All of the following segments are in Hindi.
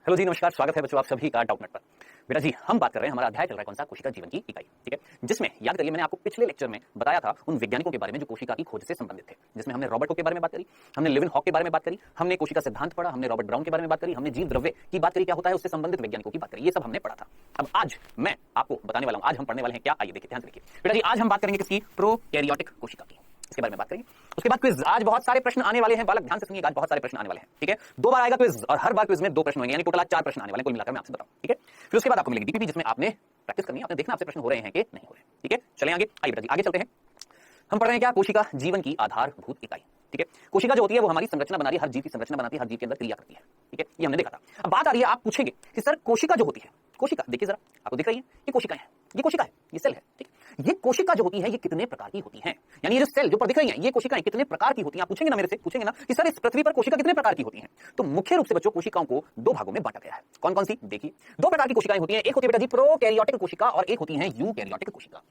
हेलो जी, नमस्कार। स्वागत है बच्चों आप सभी का डाउटनेट पर। बेटा जी, हम बात कर रहे हैं, हमारा अध्याय चल रहा है कौन सा, कोशिका जीवन की इकाई। ठीक है, जिसमें याद करिए मैंने आपको पिछले लेक्चर में बताया था उन वैज्ञानिकों के बारे में जो कोशिका की खोज से संबंधित थे, जिसमें हमने रॉबर्ट के बारे में बात करी, हमने लेविन हॉक के बारे में बात करी, हमने कोशिका सिद्धांत पढ़ा, हमने रॉबर्ट ब्राउन के बारे में बात करी, हमने जीव द्रव्य की बात करी, क्या होता है उससे संबंधित वैज्ञानिकों की बात करी, ये सब हमने पढ़ा था। अब आज मैं आपको बताने वाला हूं, आज हम पढ़ने वाले हैं क्या, आइए देखिए, ध्यान से देखिए। बेटा जी, आज हम बात करेंगे किसकी, प्रोकैरियोटिक कोशिका की, इसके बारे में बात करेंगे। उसके बाद क्विज, आज बहुत सारे प्रश्न आने वाले हैं, बालक ध्यान से सुनिए, आज बहुत सारे प्रश्न आने वाले हैं। ठीक है, 2 बार आएगा क्विज और हर बार क्विज में 2 प्रश्न होंगे, यानी टोटल आज 4 प्रश्न आने वाले हैं कुल मिलाकर, मैं आपसे बताऊं। ठीक है, फिर उसके बाद आपको मिलेगी डीपीपी, जिसमें आपने प्रैक्टिस करनी है, आपने देखना आपसे प्रश्न हो रहे हैं कि नहीं हो रहे। ठीक है, चलें आगे, आइए बेटा जी आगे चलते हैं। हम पढ़ रहे हैं क्या, कोशिका जीवन की आधारभूत इकाई। ठीक है, कोशिका जो होती है वो हमारी संरचना बना रही है, हर जीव की संरचना बनाती है, हर जीव के अंदर क्रिया करती है। ठीक है, ये हमने देखा था। अब बात आ रही है, आप पूछेंगे कि सर कोशिका जो होती है, कोशिका देखिए जरा, आपको दिख रही है, ये कोशिकाएं हैं, ये कोशिका है, ये सेल है। ठीक, ये कोशिका जो होती है ये कितने प्रकार की होती है, यानी ये जो सेल जो पर दिख रही है, ये कोशिकाएं कितने प्रकार की होती हैं। आप पूछेंगे ना मेरे से, पूछेंगे ना कि सर इस पृथ्वी पर कोशिका कितने प्रकार की होती हैं, तो मुख्य रूप से बच्चों कोशिकाओं को 2 भागों में बांटा गया है। कौन कौन सी, देखिए 2 प्रकार की कोशिकाएं होती हैं, एक होती है बेटा जी प्रोकैरियोटिक कोशिका और एक होती है यूकैरियोटिक कोशिका।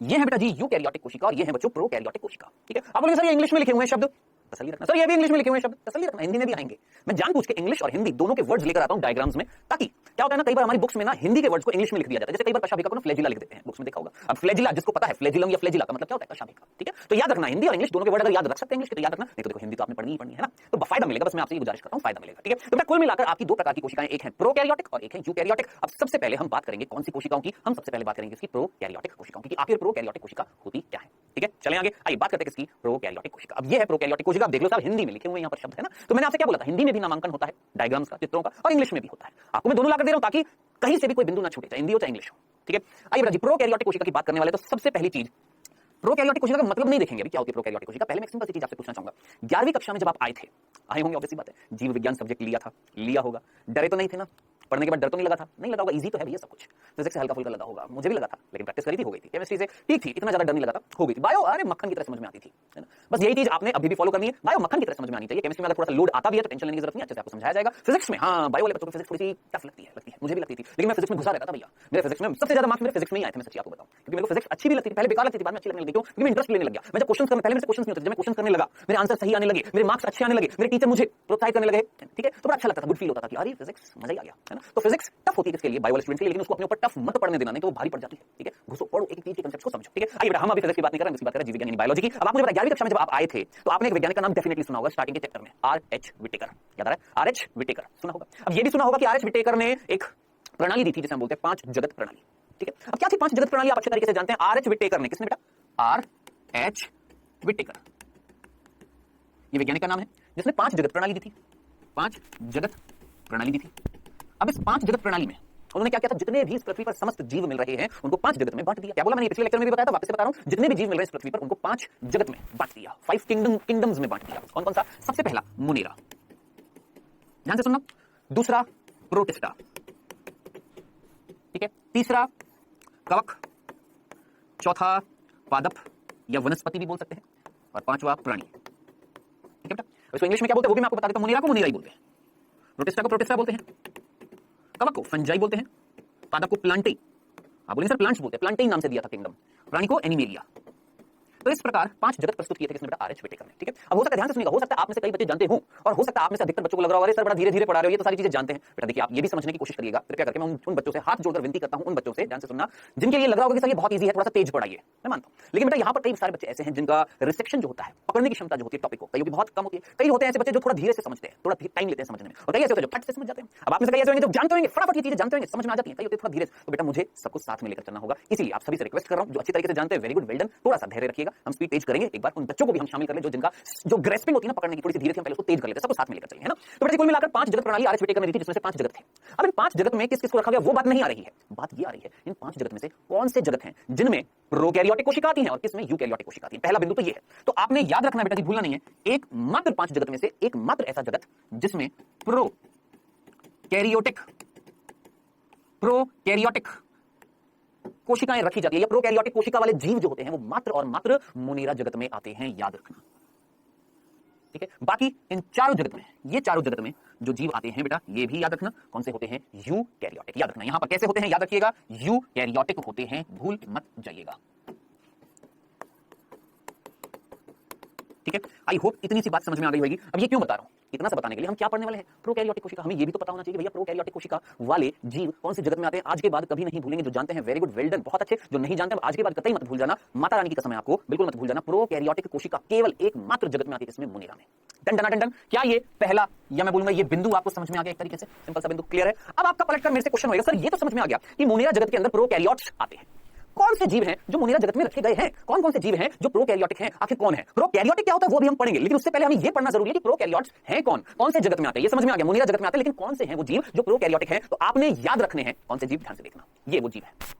ये है बेटा जी यूकैरियोटिक कोशिका और ये है बच्चों प्रोकैरियोटिक कोशिका। ठीक है, आप बोलेंगे सर ये इंग्लिश में लिखे हुए हैं शब्द, तसल्ली रखना सर, ये भी इंग्लिश में लिखे हुए शब्द, तसल्ली रखना, हिंदी में भी आएंगे। मैं जानबूझ के इंग्लिश और हिंदी दोनों के वर्ड्स लेकर आता हूं डायग्राम्स में, ताकि क्या होता है ना, कई बार हमारी बुक्स में ना हिंदी के वर्ड्स को इंग्लिश में लिख दिया जाता है। जैसे कई बार कशाभिका को ना फ्लैजिला लिख देते हैं, बुक्स में देखा होगा। अब फ्लैजिला जिसको पता है, फ्लैजिलम या फ्लैजिला का मतलब क्या होता है, कशाभिका। ठीक है, तो याद रखना, हिंदी और इंग्लिश दोनों के वर्ड अगर याद रख सकते हैं इंग्लिश के तो याद रखना, नहीं तो देखो हिंदी तो आपने पढ़नी ही पढ़नी है ना, तो फायदा मिलेगा। बस मैं आपसे ये गुजारिश करता हूं, फायदा मिलेगा। ठीक है, तो कुल मिलाकर आपकी 2 प्रकार की कोशिकाएं, एक है प्रोकैरियोटिक और एक है यूकैरियोटिक। अब सबसे पहले हम बात करेंगे कौन सी कोशिकाओं की, हम सबसे पहले बात करेंगे इसकी प्रोकैरियोटिक कोशिकाओं की, आखिर प्रोकैरियोटिक कोशिका होती क्या है। ठीक है, चलें आगे, आइए बात करते हैं किसकी, प्रोकैरियोटिक कोशिका। अब ये है प्रोकैरियोटिक कोशिका, आप देख लो साहब हिंदी में लिखे हुए यहाँ पर शब्द है ना, तो मैंने आपसे क्या बोला था, हिंदी में भी नामांकन होता है डायग्राम्स का, चित्रों का, और इंग्लिश में भी होता है। आपको मैं दोनों लाकर दे रहा हूं ताकि कहीं से भी कोई बिंदु ना छूटे, चाहे हिंदी हो चाहे इंग्लिश हो। ठीक है, आइए बेटा जी प्रोकैरियोटिक कोशिका की बात करने वाले, तो सबसे पहली चीज, प्रोकैरियोटिक कोशिका का मतलब नहीं देखेंगे अभी क्या होती है प्रोकैरियोटिक कोशिका। पहले मैं एक सिंपल सी चीज आपसे पूछना चाहूंगा, 11वीं कक्षा में जब आप आए होंगे, ऑब्वियस सी बात है, जीव विज्ञान सब्जेक्ट लिया होगा, डरे तो नहीं थे ना, पढ़ने के बाद डर तो नहीं लगा था, नहीं लगा होगा, इजी तो है भैया सब कुछ, फिजिक्स से हल्का फुल्का लगा होगा, मुझे भी लगा था, लेकिन प्रैक्टिस करी थी, हो गई थी। केमिस्ट्री से ठीक थी, इतना ज्यादा डर नहीं लगा था, हो गई थी। बायो अरे मक्खन की तरह समझ में आती थी, है ना, बस यही चीज आपने अभी भी फॉलो करनी है, बायो मक्खन की तरह समझ में आनी चाहिए। केमिस्ट्री में अगर थोड़ा सा लोड आता भी है तो टेंशन लेने की जरूरत नहीं, अच्छे से आपको समझाया जाएगा। फिजिक्स में हाँ, बायो वाले बच्चों को फिजिक्स थोड़ी सी टफ लगती है, मुझे भी लगती थी, लेकिन मैं फिजिक्स में घुसा रहता था भैया। मेरे फिजिक्स में सबसे ज्यादा मार्क्स मेरे फिजिक्स में ही आए थे, मैं सच्ची आपको बताऊं, क्योंकि मेरे को फिजिक्स अच्छी भी लगती थी, पहले बेकार लगती थी, बाद में अच्छी लगने लगी, क्योंकि मैं इंटरेस्ट लेने लग गया। मैं जब क्वेश्चन करने, पहले मेरे क्वेश्चन नहीं होते, जब मैं क्वेश्चन करने लगा, मेरे आंसर सही आने लगे, मेरे मार्क्स अच्छे आने लगे, मेरे टीचर मुझे प्रोत्साहित करने लगे। ठीक है, तो बड़ा अच्छा लगता था, गुड फील होता था कि अरे फिजिक्स मजा ही आ गया, है ना। तो फिजिक्स टफ होती है किसके लिए, बायो वाले स्टूडेंट्स के लिए, लेकिन उसको अपने ऊपर टफ मत पढ़ने देना, नहीं तो वो भारी पड़ जाती है। ठीक है, घुसो पढ़ो, एक चीज के कांसेप्ट को समझो। ठीक है, आइए बेटा हम अभी फिजिक्स की बात नहीं कर रहे हैं, इसकी बात कर रहे हैं जीव विज्ञान यानी बायोलॉजी की। अब आपको पता है 11वीं कक्षा में जब आप आए थे तो आपने एक वैज्ञानिक का नाम डेफिनेटली सुना होगा स्टार्टिंग के चैप्टर में, आर.एच. विटेकर, याद आ रहा है, आर.एच. विटेकर सुना होगा। अब ये भी सुना होगा कि आर.एच. विटेकर ने एक प्रणाली दी थी जिसे हम बोलते हैं 5 जगत प्रणाली। ठीक है, अब क्या थी 5 जगत प्रणाली, आप अच्छे तरीके से जानते हैं। आर.एच. विटेकर ने, किसने बेटा, आर.एच. विटेकर, ये वैज्ञानिक का नाम है जिसने 5 जगत प्रणाली दी थी, 5 जगत प्रणाली दी थी। अब इस 5 जगत प्रणाली में उन्होंने क्या किया था, जितने भी इस पृथ्वी पर समस्त जीव मिल रहे हैं उनको 5 जगत में बांट दिया। क्या बोला मैंने, पिछले लेक्चर में भी बताया था, वापस से बता रहा हूं, जितने भी जीव मिल रहे हैं इस पृथ्वी पर उनको 5 जगत में बांट दिया, 5 किंगडम्स में बांट दिया। कौन कौन सा, सबसे पहला मुनेरा, ध्यान से सुनना, दूसरा प्रोटिस्टा, ठीक है, तीसरा कवक, चौथा पादप या वनस्पति भी बोल सकते हैं, और 5वां प्राणी। ठीक है बेटा, इसको इंग्लिश में क्या बोलते हैं वो भी मैं आपको बता देता हूं। मुनेरा को मुनेरा ही बोलते हैं, प्रोटिस्टा को प्रोटिस्टा बोलते हैं, कवक को फंजाई बोलते हैं, पादप को प्लांटेई, आप बोलेंगे सर प्लांट्स बोलते हैं, प्लांटेई नाम से दिया था किंगडम, प्राणी को एनिमेलिया। तो इस प्रकार 5 जगत प्रस्तुत किए थे किसने बेटा, आर.एच. विटेकर ने। ठीक है, अब हो सकता है, ध्यान से सुनिएगा, हो सकता है आप में से कई बच्चे जानते हो और हो सकता है आप में से अधिकतर बच्चों को लग रहा हो अरे सर बड़ा धीरे धीरे पढ़ा रहे हो, ये तो सारी चीजें जानते हैं। बेटा देखिए, आप ये भी समझने की कोशिश करिएगा कृपया करके, मैं उन बच्चों से हाथ जोड़कर विनती करता हूं, उन बच्चों से ध्यान से सुनना जिनके लिए लग रहा होगा कि सर ये बहुत ईजी है, थोड़ा सा तेज पढ़ाइए, मैं मानता हूं, लेकिन बेटा यहाँ पर कई सारे बच्चे ऐसे हैं जिनका रिसेप्शन जो होता है, पकड़ने की क्षमता जो होती है टॉपिक को, कई बहुत कम होती है। कई होते हैं ऐसे बच्चे जो थोड़ा धीरे से समझते हैं, थोड़ा टाइम लेते हैं समझने में, और कई ऐसे होते हैं जो फट से समझ जाते हैं। अब आप में से कई ऐसे होंगे जो जानते होंगे, फटाफट ये चीजें जानते होंगे, समझ में आ जाती है, कई होते हैं थोड़ा धीरे। तो बेटा मुझे सब कुछ साथ में लेकर चलना होगा, इसलिए आप सभी से रिक्वेस्ट कर रहा हूं, जो अच्छी तरीके से जानते हैं वेरी गुड, वेल डन, थोड़ा सा धैर्य रखिएगा, हम स्पीड तेज करेंगे, एक बार उन बच्चों को भी हम शामिल कर ले जिनका जो ग्रेस्पिंग होती है ना, पकड़ने की थोड़ी सी धीरे से, हम पहले उसको तेज कर लेते हैं, सबको साथ में लेकर चलिए, है ना। तो बेटा कुल मिलाकर 5 जगत प्रणाली आर.एच. विटेकर ने दी थी, जिसमें से 5 जगत थे। अब इन 5 जगत में किस किस को रखा गया वो बात नहीं आ रही है, बात ये आ रही है इन 5 जगत में से कौन से जगत हैं जिनमें प्रोकैरियोटिक कोशिका आती हैं और किसमें यूकैरियोटिक कोशिका आती हैं। पहला बिंदु तो ये है, तो आपने याद रखना बेटा जी, भूलना नहीं है, एक मात्र 5 जगत में से एक मात्र ऐसा जगत जिसमें प्रोकैरियोटिक कोशिकाएं रखी जाती है, या प्रोकैरियोटिक कोशिका वाले जीव जो होते हैं वो मात्र और मात्र मुनेरा जगत में आते हैं, याद रखना। ठीक है, बाकी इन चारों जगत में, ये चारों जगत में जो जीव आते हैं बेटा, ये भी याद रखना कौन से होते हैं, यूकैरियोटिक। याद रखना यहां पर कैसे होते हैं, याद रखिएगा, यूकैरियोटिक होते हैं, भूल मत जाइएगा। ठीक है, आई होप इतनी सी बात समझ में आ गई होगी। अब ये क्यों बता रहा हूं, इतना सा बताने के लिए हम क्या पढ़ने वाले हैं? प्रोकैरियोटिक कोशिका। हमें ये भी तो पता होना चाहिए भैया प्रोकैरियोटिक कोशिका वाले जीव कौन से जगत में आते हैं। आज के बाद कभी नहीं भूलेंगे, जो जानते हैं वेरी गुड, वेल डन, बहुत अच्छे। जो नहीं जानते आज के बाद कतई मत भूल जाना, माता रानी की कसम है आपको, बिल्कुल मत भूल जाना। प्रोकैरियोटिक कोशिका केवल एकमात्र जगत में आती है, इसमें मोनेरा में। Done done done. क्या ये पहला या मैं बोलूंगा ये बिंदु आपको समझ में आ गया एक तरीके से? सिंपल सा बिंदु क्लियर है। अब आपका पलटकर मेरे से क्वेश्चन होगा, सर ये तो समझ में आ गया कि मोनेरा जगत के अंदर प्रोकैरियोट्स आते हैं। कौन से जीव हैं जो मोनेरा जगत में रखे गए हैं? कौन कौन से जीव हैं जो प्रोकैरियोटिक हैं? आखिर कौन है प्रोकैरियोटिक? क्या होता है वो भी हम पढ़ेंगे, लेकिन उससे पहले हमें ये पढ़ना जरूरी है कि प्रोकैरियोट्स हैं कौन, कौन से जगत में आते हैं। ये समझ में आ गया मोनेरा जगत में आते हैं, लेकिन कौन से हैं वो जीव जो प्रोकैरियोटिक हैं? तो आपने याद रखने हैं कौन से जीव, ध्यान से देखना। ये वो जीव है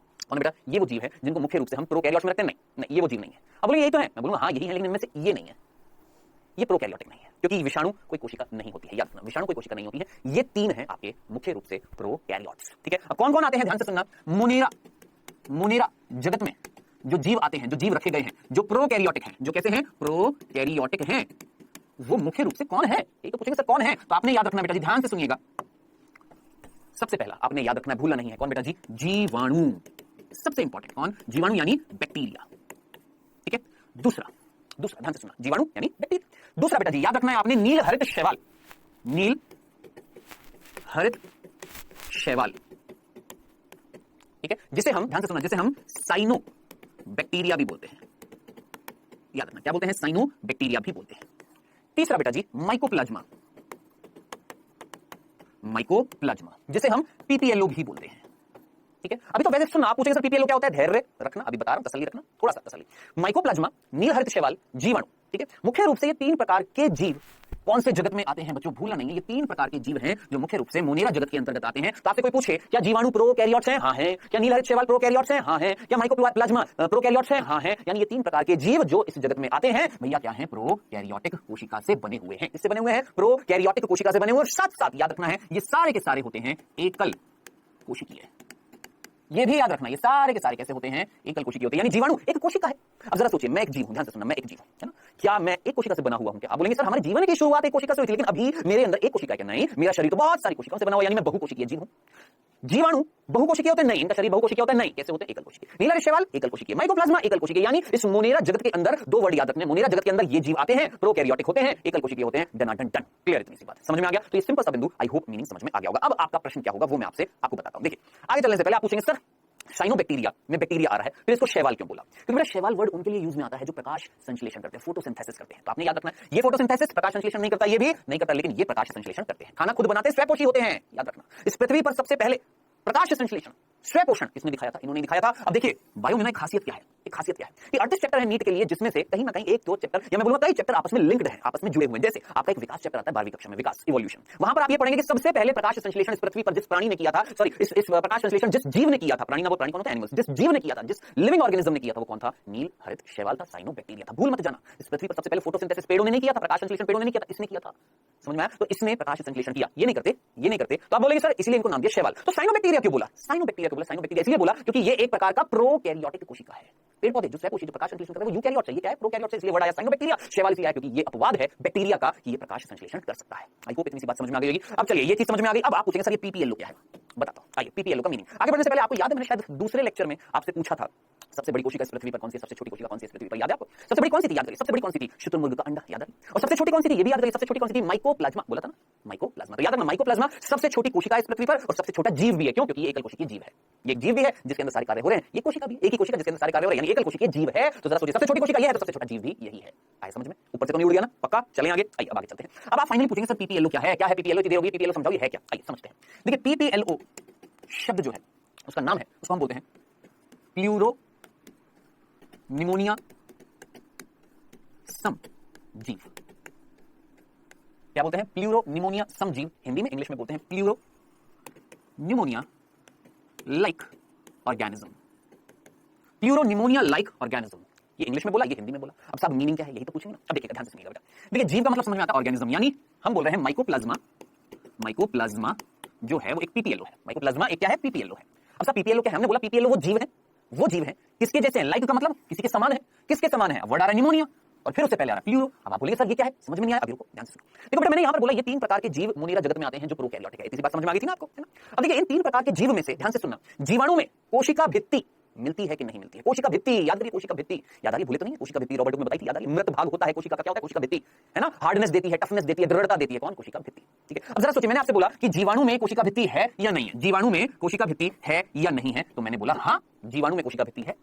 कौन बेटा? ये वो जीव है जिनको मुख्य रूप से हम प्रोकैरियोट्स में रखते हैं। नहीं, ये वो जीव नहीं है। अब बोलिए यही तो है, मैं बोलूंगा हाँ यही है, लेकिन इनमें से ये नहीं है, ये प्रोकैरियोटिक नहीं है, क्योंकि विषाणु कोई कोशिका नहीं होती है। याद रखना, विषाणु कोई कोशिका नहीं होती है। ये तीन है आपके मुख्य रूप से प्रोकैरियोट्स। ठीक है, अब कौन कौन आते हैं ध्यान से सुनना। मोनेरा जगत में जो जीव आते हैं, जो जीव रखे गए हैं, जो प्रोकैरियोटिक हैं, जो कैसे हैं? प्रोकैरियोटिक हैं, वो मुख्य रूप से कौन है? ये तो पूछेंगे सर कौन है, तो आपने याद रखना बेटा जी, ध्यान से सुनिएगा। सबसे पहला आपने याद रखना है, भूलना नहीं है, कौन बेटा जी? जीवाणु। सबसे इंपॉर्टेंट कौन? जीवाणु यानी बैक्टीरिया। ठीक है, दूसरा ध्यान से सुनना, जीवाणु यानी बैक्टीरिया। दूसरा बेटा जी याद रखना है आपने, नील हरित शैवाल। नील हरित शैवाल, ठीक है, जिसे हम ध्यान से सुनना, जिसे हम साइनो बैक्टीरिया भी बोलते हैं। याद रखना क्या बोलते हैं? साइनो बैक्टीरिया भी बोलते हैं। तीसरा बेटा जी माइकोप्लाज्मा, जिसे हम पीपीएलओ भी बोलते हैं। ठीक है, अभी तो वैसे सुनना, आप पूछेंगे सर पीपीएलओ क्या होता है? धैर्य रखना, अभी बता रहा हूं, तसल्ली रखना, थोड़ा सा तसल्ली। माइकोप्लाज्मा, नील हरित शैवाल, जीवाणु। ठीक है, मुख्य रूप से ये तीन प्रकार के जीव कौन से जगत में आते हैं बच्चों? भूलना नहीं है, ये तीन प्रकार के जीव हैं जो मुख्य रूप से मोनेरा जगत के अंतर्गत आते हैं। तो आपसे कोई पूछे क्या जीवाणु प्रोकैरियोट्स हैं? हाँ है। क्या नील हरित शैवाल प्रोकैरियोट्स हैं? हाँ है। क्या माइकोप्लाज्मा प्रोकैरियोट्स हैं? हाँ है। यानी ये तीन प्रकार के जीव जो इस जगत में आते हैं भैया क्या है? प्रोकैरियोटिक कोशिका से बने हुए हैं। इससे बने हुए हैं, प्रोकैरियोटिक कोशिका से बने हुए। साथ साथ याद रखना है ये सारे के सारे होते हैं एकल कोशिकीय। ये भी याद रखना, ये सारे के सारे कैसे होते हैं? एकल कोशिकीय होते हैं, यानी जीवाणु एक कोशिका है। अब जरा सोचिए, मैं एक जीव हूं, ध्यान से सुनना, मैं एक जीव हूं, है ना? क्या मैं एक कोशिका से बना हुआ हूं? क्या आप बोलेंगे सर हमारे जीवन की शुरुआत एक कोशिका से हुई थी, लेकिन अभी मेरे अंदर एक कोशिका है क्या? नहीं, मेरा शरीर तो बहुत सारी कोशिकाओं से बना हुआ, यानी मैं बहुकोशिकीय जीव हूं। जीवाणु बहुकोशिकीय होते हैं? नहीं, इनका शरीर बहुकोशिकीय होता है? नहीं, कैसे होते हैं? एकल कोशिकीय। नील हरित शैवाल एकल कोशिकीय, माइकोप्लाज्मा एकल कोशिकीय। यानी इस मोनेरा जगत के अंदर दो वर्ड याद रखने, मोनेरा जगत के अंदर ये जीव आते हैं, प्रोकैरियोटिक होते हैं, एकल कोशिकीय होते हैं। Done done done, clear? इतनी सी बात समझ में आ गया? तो ये सिंपल सा बिंदु, आई होप मीनिंग समझ में आ गया होगा। अब आपका प्रश्न क्या होगा वो मैं आपको बताता हूं। देखिए, आगे चलने से पहले आप पूछेंगे सर साइनोबैक्टीरिया में बैक्टीरिया आ रहा है, फिर इसको शैवाल क्यों बोला? क्योंकि मेरा शैवाल वर्ड उनके लिए यूज में आता है जो प्रकाश संश्लेषण करते हैं, फोटोसिंथेसिस करते हैं। तो आपने याद रखना है, ये फोटोसिंथेसिस प्रकाश संश्लेषण नहीं करता, ये भी नहीं करता, लेकिन ये प्रकाश संश्लेषण करते हैं। खाना खुद बनाते हैं, स्वयपोषी होते हैं। याद रखना, इस पृथ्वी पर सबसे पहले प्रकाश संश्लेषण, स्वयपोषण किसने दिखाया था? इन्होंने दिखाया था। अब देखिए बायो में खासियत क्या है? एक खासियत क्या है कि 38 चैप्टर है नीट के लिए, जिसमें से कहीं ना कहीं एक दो चैप्टर या मैं बोलूंगा कई चैप्टर आपस में लिंक्ड हैं, आपस में जुड़े हुए हैं। जैसे आपका एक विकास चैप्टर आता है 12वीं कक्षा में, विकास इवोल्यूशन। वहां पर आप ये पढ़ेंगे कि सबसे पहले प्रकाश संश्लेषण इस पृथ्वी पर जिस प्राणी ने किया था, सॉरी इस प्रकाश संश्लेषण जिस जीव ने किया था, प्राणी ना वो प्राणी कौन होता है? एनिमल्स। जिस जीव ने किया था, जिस लिविंग ऑर्गेनिज्म ने किया था, वो कौन था? नील हरित शैवाल था, साइनोबैक्टीरिया था। भूल मत जाना, इस पृथ्वी पर सबसे पहले फोटोसिंथेसिस पेड़ों ने नहीं किया था, प्रकाश संश्लेषण पेड़ों ने नहीं किया था, इसने किया था। समझ में आया? तो इसने प्रकाश संश्लेषण किया, ये नहीं करते। तो आप बोलेंगे सर इसलिए इनको नाम दिया शैवाल। तो साइनोबैक्टीरिया क्यों बोला? साइनोबैक्टीरिया इसलिए बोला क्योंकि ये एक प्रकार का प्रोकैरियोटिक कोशिका है। पेड़ पौधे जो स्वयपोषी, जो प्रकाश संश्लेषण करते हैं, वो यूकैरियोट्स है। ये क्या है? प्रोकैरियोट्स है, इसलिए वर्ड आया साइनोबैक्टीरिया। शैवाल इसलिए आया क्योंकि ये अपवाद है बैक्टीरिया का कि ये प्रकाश संश्लेषण कर सकता है। आई होप इतनी सी बात समझ में आ गई होगी। अब चलिए, ये चीज समझ में आ गई। अब आप पूछेंगे सर ये पीपीएलओ क्या है? बताता हूं, आइए पीपीएलओ का मीनिंग। आगे बढ़ने से पहले आपको याद है मैंने शायद दूसरे लेक्चर में आपसे पूछा था सबसे बड़ी कोशिका इस पृथ्वी पर कौन सी है, सबसे छोटी कोशिका कौन सी है इस पृथ्वी पर? याद है आपको? सबसे बड़ी कौन सी थी? याद करिए, सबसे बड़ी कौन सी थी? शुतुरमुर्ग का अंडा, याद है? और सबसे छोटी कौन सी थी? ये भी याद करिए, सबसे छोटी कौन सी थी? माइकोप्लाज्मा, बोला था ना, माइकोप्लाज्मा। तो याद रखना, माइकोप्लाज्मा सबसे छोटी कोशिका इस पृथ्वी पर और सबसे छोटा जीव भी है। क्यों? क्योंकि ये एकल कोशिकीय जीव है। ये एक जीव भी है जिसके अंदर सारे कार्य हो रहे हैं। ये कोशिका भी एक ही कोशिका जिसके अंदर सारे कार्य हो रहे हैं, यानी एकल कोशिकीय जीव है। तो जरा सोचिए, सबसे छोटी कोशिका ये है तो सबसे छोटा जीव भी यही है। आए समझ में? ऊपर से तो नहीं उड़ गया ना? पक्का? चलें आगे। आइए अब आगे चलते हैं। अब आप फाइनली पूछेंगे सर पीपीएलओ क्या है? क्या है पीपीएलओ? इतनी देर हो गई, पीपीएलओ समझाओ ये है क्या? आइए समझते हैं। देखिए पीपीएलओ शब्द जो है, उसका नाम है, उसको हम बोलते हैं प्लूरो निमोनिया सम जीव। क्या बोलते हैं? प्लूरो निमोनिया सम जीव। हिंदी में, इंग्लिश में बोलते हैं pleuro pneumonia like organism. Pleuro pneumonia like organism, ये इंग्लिश में बोला, ये हिंदी में बोला। अब सब मीनिंग क्या है यही तो पूछेंगे ना। अब देखिए ध्यान से सुनिएगा बेटा। देखिए जीव का मतलब समझ में आता है ऑर्गेनिज्म, यानी हम बोल रहे हैं माइकोप्लाज्मा जो है वो एक पीपीएलओ है। माइकोप्लाज्मा एक क्या है? पीपीएलओ है। अब सब पीपीएलओ क्या है? हमने बोला पीपीएलओ वो जीव है किसके जैसे हैं? लाइक का मतलब किसी के समान है। किसके समान है? वर्ड आ रहा है निमोनिया और फिर उससे पहले आ रहा है प्लूरो। अब आप बोलिए सर ये क्या है? समझ में नहीं आया? अभी रुको, ध्यान से सुनो। देखो बेटा, मैंने यहां पर बोला ये तीन प्रकार के जीव मोनेरा जगत में आते हैं जो प्रोकैरियोटिक है। इतनी बात समझ में आ गई थी ना आपको, है ना? अब देखिए इन तीन प्रकार के जीव में से ध्यान से सुनना, जीवाणु में कोशिका भित्ति मिलती है कि नहीं मिलती है? कोशिका भित्ति याद करिए, कोशिका भित्ति याद आ रही, भूले तो नहीं? कोशिका भित्ति रॉबर्ट में बताई थी, याद आ रही? मृत भाग होता है कोशिका का, क्या होता है? कोशिका भित्ति, है ना? हार्डनेस देती है, टफनेस देती है, दृढ़ता देती है, कौन? कोशिका भित्ति। ठीक है, अब जरा सोचिए, मैंने आपसे बोला कि जीवाणु में कोशिका भित्ति है या नहीं है? जीवाणु में कोशिका भित्ति है या नहीं है? तो मैंने बोला हाँ, जीवाणु में कोशिका भित्ति है,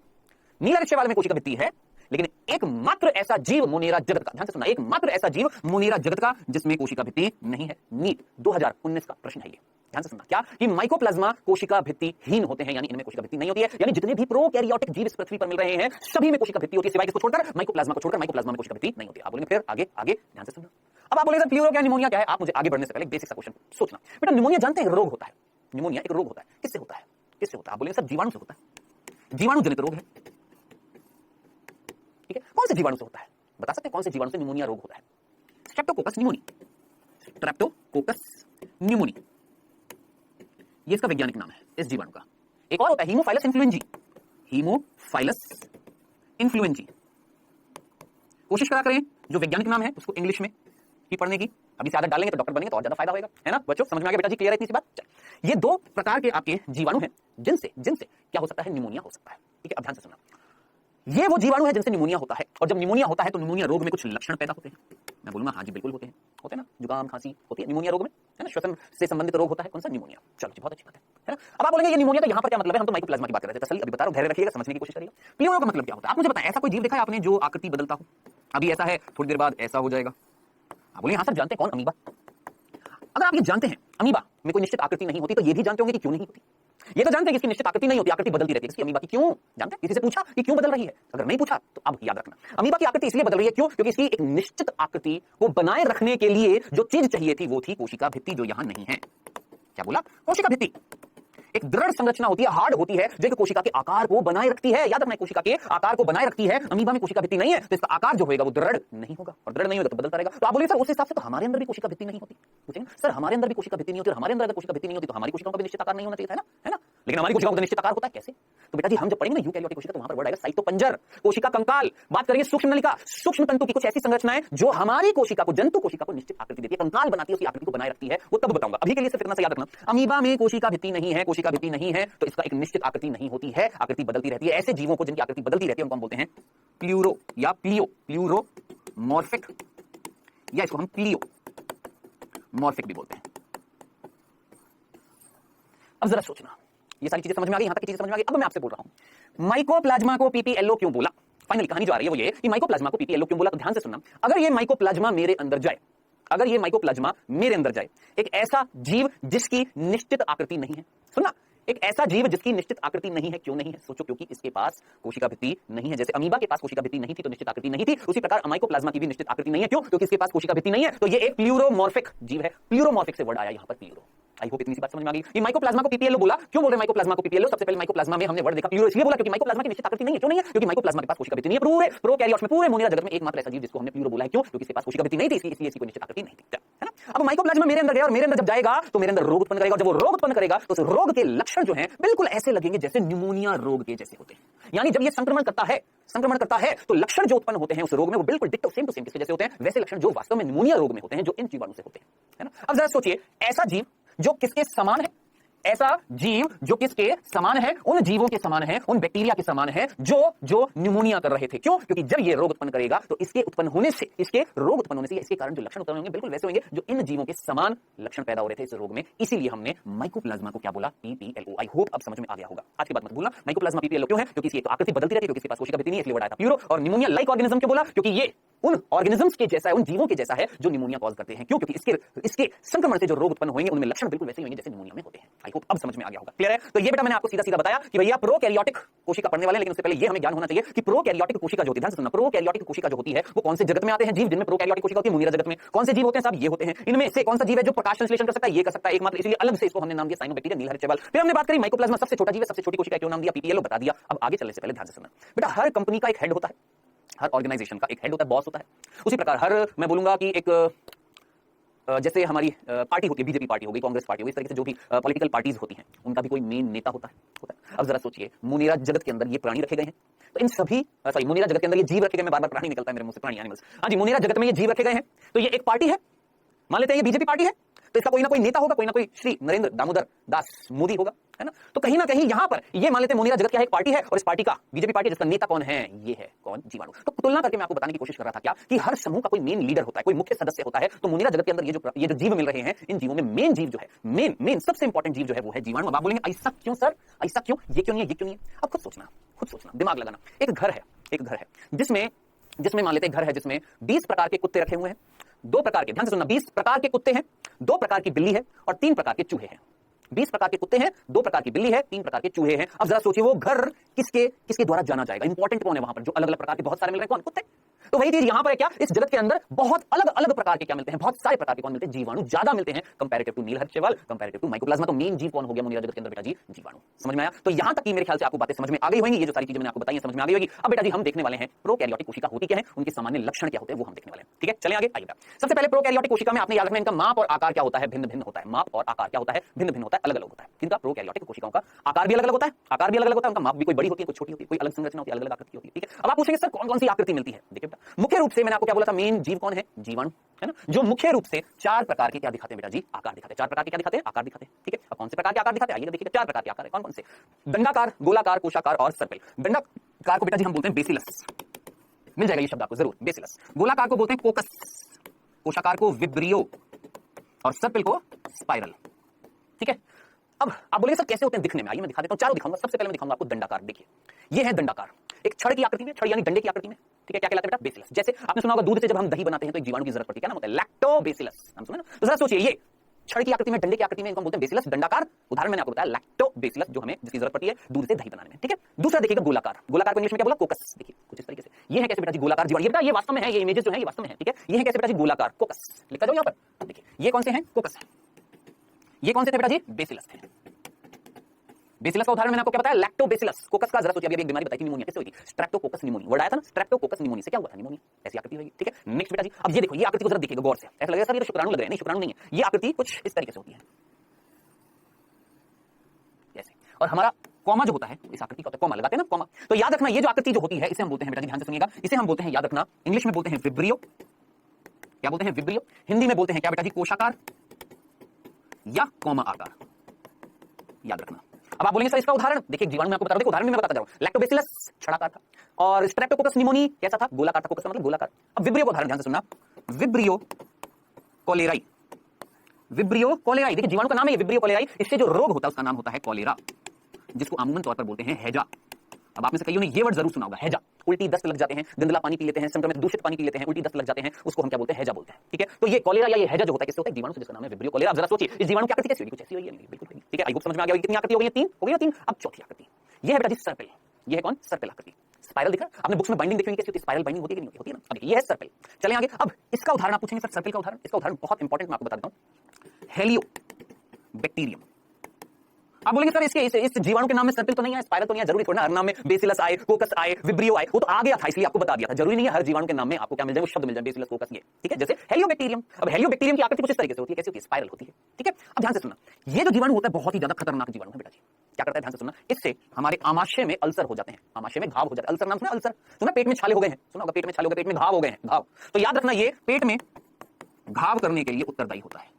नीला रिक्शे वाले में कोशिका भित्ति है, लेकिन एकमात्र ऐसा जीव मोनेरा जगत का, ध्यान से सुनना, एकमात्र ऐसा जीव मोनेरा जगत का जिसमें कोशिका भित्ति नहीं है। नीट 2019 का प्रश्न है ये, ध्यान से सुनना, क्या कि माइकोप्लाज्मा कोशिका भित्तिहीन होते हैं, यानी इनमें कोशिका भित्ति नहीं होती है। यानी जितने भी प्रोकैरियोटिक जीव इस पृथ्वी पर मिल रहे हैं सभी में कोशिका भित्ति होती है, सिवाय किसको छोड़कर? माइकोप्लाज्मा को छोड़कर। माइकोप्लाज्मा में कोशिका भित्ति नहीं होती है। आप बोलेंगे फिर आगे आगे, ध्यान से सुनना। अब आप बोलेंगे सर प्लूरो क्या, निमोनिया क्या है? आप मुझे आगे बढ़ने से पहले बेसिक सा क्वेश्चन सोचना। बेटा निमोनिया जानते हैं रोग होता है, निमोनिया एक रोग होता है, किससे होता है? किससे होता है? आप बोलेंगे सर जीवाणु से होता है, जीवाणु जनित रोग है। ठीक है, कौन से जीवाणु से होता है? बता सकते हैं कौन से जीवाणु से निमोनिया रोग होता है? स्ट्रेप्टोकोकस निमोनी, स्ट्रेप्टोकोकस निमोनी, ये इसका वैज्ञानिक नाम है इस जीवाणु का। एक और होता है हीमोफाइलस इन्फ्लुएंजी, हीमोफाइलस इन्फ्लुएंजी। कोशिश करा करें जो वैज्ञानिक नाम है उसको इंग्लिश में ही पढ़ने की, अभी से आदत डालेंगे तो डॉक्टर बनेंगे तो और ज्यादा फायदा होगा, है ना बच्चों? समझ में आ गया बेटा जी? क्लियर है इतनी सी बात? ये दो प्रकार के आपके जीवाणु हैं जिनसे जिनसे क्या हो सकता है? निमोनिया हो सकता है। ठीक है, अब ध्यान से सुनना, ये वो जीवाणु है जिनसे निमोनिया होता है, और जब निमोनिया होता है तो निमोनिया रोग में कुछ लक्षण पैदा होते हैं। मैं बोलूंगा हाँ जी बिल्कुल होते हैं, होते हैं ना, जुकाम खांसी होती है निमोनिया रोग में, है ना? श्वसन से संबंधित रोग होता है, कौन सा? निमोनिया। चलो जी, बहुत अच्छी बात है ना? अब आप बोलेंगे ये निमोनिया का यहाँ पर क्या मतलब है? हम तो माइकोप्लाज्मा की बात कर रहे थे, तसल्ली अभी बता रहा हूं, धैर्य रखिएगा, समझने की कोशिश करिएगा। प्लूरो का मतलब क्या होता है? आप मुझे बताएं, ऐसा कोई जीव देखा है आपने जो आकृति बदलता हो? अभी ऐसा है, थोड़ी देर बाद ऐसा हो जाएगा। आप बोलेंगे हाँ सर जानते हैं, कौन? अमीबा। अगर आप ये जानते हैं अमीबा में कोई निश्चित आकृति नहीं होती, तो ये भी जानते होंगे कि क्यों नहीं होती। ये तो जानते हैं कि इसकी निश्चित आकृति नहीं होती, आकृति बदलती रहती है। इसकी अमीबा की क्यों जानते हैं? किसी से पूछा कि क्यों बदल रही है? अगर नहीं पूछा तो अब याद रखना, अमीबा की आकृति इसलिए बदल रही है, क्यों? क्योंकि इसकी एक निश्चित आकृति को बनाए रखने के लिए जो चीज चाहिए थी वो थी कोशिका भित्ति, जो यहां नहीं है। क्या बोला? कोशिका भित्ति एक दृढ़ संरचना होती है, हार्ड होती है, जो कोशिका के आकार को बनाए रखती है। याद रखना, कोशिका के आकार को बनाए रखती है। अमीबा में कोशिका भित्ति नहीं है तो इसका आकार जो होगा वो दृढ़ नहीं होगा, और दृढ़ नहीं होगा तो बदलता रहेगा। तो आप बोलिए सर उस हिसाब से तो हमारे अंदर भी कोशिका भित्ति नहीं होती। पूछेंगे सर हमारे अंदर भी कोशिका भित्ति नहीं होती, और हमारे अंदर अगर कोशिका भित्ति नहीं होती तो हमारी कोशिकाओं का भी निश्चित आकार नहीं होना चाहिए था ना, है ना? लेकिन हमारी कोशिकाओं का निश्चित आकार होता है, कैसे? तो बेटा जी हम जब पढ़ेंगे ना यूकैरियोटिक कोशिका तो वहां पर वर्ड आएगा साइटोपंजर, कोशिका कंकाल। बात करेंगे सूक्ष्म नलिका, सूक्ष्म तंतु की कुछ ऐसी संरचनाएं जो हमारी कोशिका को, जंतु कोशिका को निश्चित आकृति देती है, कंकाल बनाती है, उसकी आकृति को बनाए रखती है, वो तब बताऊंगा। अभी के लिए सिर्फ इतना सा याद रखना, अमीबा में कोशिका भित्ति नहीं है, कोशिका भित्ति नहीं है तो इसका एक निश्चित आकृति नहीं होती है, आकृति बदलती रहती है। ऐसे जीवों को जिनकी आकृति बदलती रहती है उनको हम बोलते हैं प्लूरो या प्लूरोमॉर्फिक, या इसको हम प्लियोमॉर्फिक भी बोलते हैं। अब जरा सोचना, ये सारी चीजें समझ में आ गई, यहां तक की चीजें समझ में आ गई। अब मैं आपसे बोल रहा हूं माइकोप्लाज्मा को पीपीएलओ क्यों बोला? फाइनली कहानी जो आ रही है वो ये कि माइकोप्लाज्मा को पीपीएलओ क्यों बोला। तो ध्यान से सुनना, अगर ये माइकोप्लाज्मा मेरे अंदर जाए, अगर ये माइकोप्लाज्मा मेरे अंदर जाए, एक ऐसा जीव जिसकी निश्चित आकृति नहीं है, सुनना, एक ऐसा जीव जिसकी निश्चित आकृति नहीं है, क्यों नहीं है? सोचो, क्योंकि इसके पास कोशिका भित्ति नहीं है। जैसे अमीबा के पास कोशिका भित्ति नहीं थी तो निश्चित आकृति नहीं थी, उसी प्रकार माइकोप्लाज्मा की भी निश्चित आकृति नहीं है। क्यों? क्योंकि इसके पास कोशिका भित्ति नहीं है। तो ये एक प्लूरोमॉर्फिक जीव है। प्लूरोमॉर्फिक से वर्ड आया यहां पर प्लूरो। आई होप इतनी सी बात समझ में आ गई। ये माइकोप्लाज्मा को पीपीएलओ बोला, क्यों बोल रहे हैं माइकोप्लाज्मा को पीपीएलओ? सबसे पहले माइकोप्लाज्मा में हमने वर्ड देखा प्लूरो, इसलिए बोला क्योंकि माइकोप्लाज्मा की निश्चित आकृति नहीं है। क्यों नहीं है? क्योंकि माइकोप्लाज्मा के पास कोशिका भित्ति नहीं है। पूरे प्रोकैरियोट्स में, पूरे मोनिरा जगत में एकमात्र ऐसा जीव जिसको हमने प्लूरो बोला है। क्यों? क्योंकि इसके पास कोशिका भित्ति नहीं थी, इसलिए इसकी कोई निश्चित आकृति नहीं थी, है ना? अब माइकोप्लाज्मा मेरे अंदर गया और मेरे अंदर जब जाएगा तो मेरे अंदर रोग उत्पन्न करेगा, और जब वो रोग उत्पन्न करेगा तो उस रोग के लक्षण जो हैं बिल्कुल ऐसे लगेंगे जैसे निमोनिया रोग के जैसे होते हैं। यानी जब ये संक्रमण करता है तो लक्षण जो उत्पन्न होते हैं उस रोग में वो बिल्कुल डिट्टो सेम टू सेम किसके जैसे होते हैं? वैसे लक्षण जो वास्तव में निमोनिया रोग में होते हैं, जो इन जीवाणु से होते हैं, है ना? अब जरा सोचिए, ऐसा जीव जो किसके समान है? ऐसा जीव जो किसके समान है? उन जीवों के समान है, उन बैक्टीरिया के समान है जो निमोनिया कर रहे थे। क्यों? क्योंकि जब ये रोग उत्पन्न करेगा तो इसके उत्पन्न होने से, इसके रोग उत्पन्न होने से, इसके कारण जो लक्षण उत्पन्न होंगे बिल्कुल वैसे होंगे जो इन जीवों के समान लक्षण पैदा हो रहे थे इस रोग में। इसीलिए हमने माइकोप्लाज्मा को क्या बोला? पीपीएलओ। आई होप अब समझ में आ गया होगा। आज की बात मत भूलना, माइकोप्लाज्मा पीपीएलओ क्यों है? क्योंकि इसकी आकृति बदलती रहती है, क्योंकि इसके पास कोशिका भित्ति नहीं है, इसलिए वर्ड आया था प्लूरो। और निमोनिया लाइक ऑर्गेनिज्म क्यों बोला? क्योंकि ये उन ऑर्गेनिजम्स के जैसा है, उन जीवों के जैसा है जो निमोनिया कॉज करते हैं। क्यों? क्योंकि इसके संक्रमण से जो रोग उत्पन्न होंगे उनमें लक्षण बिल्कुल वैसे ही होंगे जैसे निमोनिया में होते हैं। आई होप अब समझ में आ गया होगा। क्लियर है? तो ये बेटा मैंने आपको सीधा सीधा बताया कि भैया प्रोकैरियोटिक कोशिका पढ़ने वाले हैं, लेकिन उससे पहले ये हमें ज्ञान होना चाहिए कि प्रोकैरियोटिक कोशिका जो होती है, ध्यान से सुनना, प्रोकैरियोटिक कोशिका जो होती है वो कौन से जगत में आते हैं? जीव जिनमें प्रोकैरियोटिक कोशिका होती है, मोनिरा जगत में कौन से जीव होते हैं? सब ये होते हैं। इनमें से कौन सा जीव है जो प्रकाश संश्लेषण कर सकता है? ये कर सकता है एकमात्र, इसलिए अलग से इसको हमने नाम दिया साइनोबैक्टीरिया, नीलहर चैवल। फिर हमने बात करी माइकोप्लाज्मा सबसे छोटा जीव है, सबसे छोटी कोशिका क्यों नाम दिया? पीपीएलओ बता दिया। अब आगे चलने से पहले ध्यान से सुनना बेटा, हर कंपनी का एक हेड होता है, हर ऑर्गेनाइजेशन का एक हेड होता है, बॉस होता है। उसी प्रकार हर, मैं बोलूंगा कि एक जैसे हमारी पार्टी होती है, बीजेपी पार्टी हो गई, कांग्रेस पार्टी हो गई, इस तरीके से जो भी पॉलिटिकल पार्टीज होती हैं उनका भी कोई मेन नेता होता है। अब जरा सोचिए, मोनिरा जगत के अंदर ये प्राणी रखे गए हैं, तो इन सभी मोनिरा जगत के अंदर ये जीव रखे गए, मैं बार बार प्राणी निकलता है मेरे मुंह से, प्राणी एनिमल्स। हाँ जी, मोनिरा जगत में ये जीव रखे गए हैं, तो ये एक पार्टी है, मान लेते हैं ये बीजेपी पार्टी है, तो इसका कोई ना कोई नेता होगा, कोई ना कोई श्री नरेंद्र दामोदर दास मोदी होगा, है ना। तो कहीं ना कहीं यहां पर ये मान लेते हैं मोनिरा जगत क्या है, एक पार्टी है, और इस पार्टी का बीजेपी पार्टी जिसका नेता कौन है, ये है कौन, जीवाणु। तो तुलना करके मैं आपको बताने की कोशिश कर रहा था क्या कि हर समूह का कोई मेन लीडर होता है, कोई मुख्य सदस्य होता है। तो मोनिरा जगत के अंदर ये जो जीव मिल रहे हैं, इन जीवों में मेन जीव जो है, मेन सबसे इंपॉर्टेंट जीव जो है वो है जीवाणु। अब आप बोलेंगे ऐसा क्यों सर, ऐसा क्यों, ये क्यों नहीं है, ये क्यों नहीं है। अब खुद सोचना, दिमाग लगाना। एक घर है जिसमें मान लेते हैं घर है जिसमें 20 प्रकार के कुत्ते रखे हुए हैं, 2 प्रकार के, ध्यान से सुनना, 20 प्रकार के कुत्ते हैं, 2 प्रकार की बिल्ली है और 3 प्रकार के चूहे हैं। 20 प्रकार के कुत्ते हैं, 2 प्रकार की बिल्ली है, 3 प्रकार के चूहे हैं। अब जरा सोचिए वो घर किसके द्वारा जाना जाएगा, इंपॉर्टेंट कौन है वहां पर, जो अलग अलग प्रकार के बहुत सारे मिल रहे हैं, कौन, कुत्ते। तो वही चीज यहां पर है क्या, इस जगत के अंदर बहुत अलग अलग प्रकार के क्या मिलते हैं, बहुत सारे प्रकार के कौन मिलते हैं, जीवाणु ज्यादा मिलते हैं कंपैरेटिव टू नीलहर्ष कंपैरेटिव टू माइकोप्लाज्मा। तो मेन जीव कौन हो गया मोनिरा जगत के अंदर बेटा जी, जीवाणु। समझ में आया। तो यहां तक की मेरे ख्याल से आपको बातें समझ में आ गई होंगी, ये जो सारी चीजें मैंने आपको बताई समझ में आ गई होगी। अब बेटा जी हम देखने वाले हैं प्रोकैरियोटिक कोशिका होती क्या है, उनके सामान्य लक्षण क्या होते हैं, वो हम देखने वाले हैं। ठीक है, चलें आगे, आइए। सबसे पहले प्रोकैरियोटिक कोशिका में आपने याद रखना, इनका माप और आकार क्या होता है, भिन्न भिन्न होता है। माप और आकार क्या होता है, भिन्न भिन्न होता है, अलग अलग होता है। इनका प्रोकैरियोटिक कोशिकाओं का आकार भी अलग अलग होता है, उनका माप भी कोई बड़ी होती है, कोई छोटी होती है, कोई अलग संरचना होती है, अलग अलग आकृति होती है। ठीक है, अब आप पूछेंगे सर कौन कौन सी आकृति मिलती है। देखिए बेटा, मुख्य रूप से मैंने आपको क्या बोला था, मेन जीव कौन है, जीवाणु, है ना, जो मुख्य रूप से 4 प्रकार के क्या दिखाते हैं बेटा जी, आकार दिखाते हैं। 4 प्रकार के क्या दिखाते हैं, आकार दिखाते हैं। ठीक है, अब कौन से प्रकार के आकार दिखाते हैं, आइए देखिए 4 प्रकार के आकार है, कौन कौन से, दंडाकार, गोलाकार, कोशाकार और सर्पिल। दंडाकार को बेटा जी हम बोलते हैं बेसिलस, मिल जाएगा ये शब्द आपको जरूर, बेसिलस। गोलाकार को बोलते हैं कोकस, कोशाकार को विब्रियो और सर्पिल को स्पाइरल। ठीक है, अब आप बोलिए सर कैसे होते हैं दिखने में, आइए मैं दिखा देता हूं, चारों दिखाऊंगा। सबसे पहले मैं दिखाऊंगा आपको दंडाकार। देखिए ये है दंडाकार, एक छड़ की आकृति में, छड़ यानी डंडे की आकृति में। ठीक है, क्या कहलाता है बेटा, बेसिलस। जैसे आपने सुना होगा दूध से जब हम दही बनाते हैं तो एक जीवाणु की जरूरत पड़ती है, क्या नाम होता है, लैक्टोबैसिलस। हम सुना ना। तो जरा सोचिए, ये छड़ की आकृति में, डंडे की आकृति में, इनको हम बोलते हैं बेसिलस, दंडाकार। उदाहरण मैंने आपको बताया लैक्टोबैसिलस, जो हमें जिसकी जरूरत पड़ती है दूध से दही बनाने में। ठीक है, दूसरा देखिएगा गोलाकार, गोलाकार को इंग्लिश में क्या बोला, कोकस। देखिए कुछ इस तरीके से, ये है कैसे बेटा जी, गोलाकार जीवाणु। ये बेटा ये वास्तव में है, ये इमेजेस जो है ये वास्तव में है। ठीक है, ये है कैसे बेटा जी, गोलाकार, कोकस। लिखा जाओ यहां पर। देखिए ये कौन से हैं, कोकस है। ये कौन से थे बेटा जी, बेसिलस थे। बेसिलस का उदाहरण मैंने आपको क्या बताया, लैक्टोबैसिलस। कोकस का जरा सोचिए, अभी एक बीमारी बताई थी निमोनिया, कैसे हुई थी, स्ट्रेप्टोकोकस निमोनिया, वर्ड आया था ना, स्ट्रेप्टोकोकस निमोनिया से क्या हुआ था, निमोनिया, ऐसी आकृति होगी। ठीक है, नेक्स्ट बेटा जी, अब ये देखो, ये आकृति को जरा देखिएगा गौर से, ऐसा लगेगा सर ये तो शुक्राणु लग रहे हैं, नहीं शुक्राणु नहीं है, ये आकृति कुछ इस तरीके से होती है ऐसे, और हमारा कॉमा जो होता है, इस आकृति का होता है, कॉमा लगाते हैं ना, कॉमा। तो याद रखना, ये जो आकृति जो होती है इसे हम बोलते हैं बेटा जी, ध्यान से सुनिएगा, इसे हम बोलते हैं, याद रखना, इंग्लिश में बोलते हैं विब्रियो। क्या बोलते हैं, विब्रियो। हिंदी में बोलते हैं क्या बेटा जी, कोशाकार या कॉमा आकार, याद रखना। अब आप बोलेंगे सर इसका उदाहरण, देखिए जीवाणु में आपको बता रहा हूं, उदाहरण में मैं बताता जाऊं। लैक्टोबैसिलस छड़ाकार था और स्ट्रेप्टोकोकस निमोनी कैसा था, गोलाकार था, कोकस का मतलब गोलाकार। अब विब्रियो का उदाहरण ध्यान से सुनना, विब्रियो कोलेराई, विब्रियो कोलेराई। देखिए जीवाणु का नाम है ये विब्रियो कोलेराई, इससे जो रोग होता है उसका नाम होता है कोलेरा, जिसको अमूमन तौर पर बोलते हैं हैजा। अब आप में से कईयों ने ये वर्ड जरूर सुना होगा, हैजा। उल्टी दस्त लग जाते हैं, गंदला पानी पी लेते हैं, संक्रमित दूषित पानी पी लेते हैं, उल्टी दस्त लग जाते हैं, उसको हम क्या बोलते हैं, हैजा बोलते हैं। ठीक है, तो ये कोलेरा या ये हैजा जो होता है किससे होता है, जीवाणु से, जिसका नाम है विब्रियो कोलेरा। अब जरा सोचिए इस जीवाणु की आकृति कैसी होगी, कुछ ऐसी होगी, बिल्कुल होगी। ठीक है, आई होप समझ में आ गया होगी, कितनी आकृति हो गई, 3 हो गई ना, 3। अब चौथी आकृति, ये है बेटा जी सर्पिल। ये है कौन, सर्पिल आकृति। स्पाइरल दिखा आपने बुक्स में, बाइंडिंग देखी कैसी होती है, स्पाइरल बाइंडिंग होती है कि नहीं होती है ना। अब ये है सर्पिल। चलें आगे, अब इसका उदाहरण आप पूछेंगे सर सर्पिल का उदाहरण, इसका उदाहरण बहुत इंपॉर्टेंट मैं आपको बता देता हूं, हेलियोबैक्टीरियम। आप बोलेंगे सर इसके इस जीवाणु के नाम में सर्पिल तो नहीं है, स्पाइरल तो नहीं है, जरूरी थोड़ा ना, हर नाम में बेसिलस आए, कोकस आए, विब्रियो आए, वो तो आ गया था इसलिए आपको बता दिया था। जरूरी नहीं है हर जीवाणु के नाम में आपको क्या मिल जाए, वो शब्द मिल जाए, बेसिलस, कोकस, ये। ठीक है, जैसे हेलियोबैक्टीरियम। अब हेलियोबैक्टीरियम की आकृति कुछ इस तरीके से होती है, कैसी होती है, स्पाइरल होती है। ठीक है, अब ध्यान से सुनना, ये जो जीवाणु होता है बहुत ही ज्यादा खतरनाक जीवाणु है बेटा जी। क्या करता है, ध्यान से सुनना, इससे हमारे आमाशय में अल्सर हो जाते हैं, आमाशय में घाव हो जाते हैं। अल्सर नाम सुना, अल्सर सुना, पेट में छाले हो गए हैं, सुना होगा, पेट में छाले हो गए, पेट में घाव हो गए हैं, घाव। तो याद रखना ये पेट में घाव करने के लिए उत्तरदायी होता है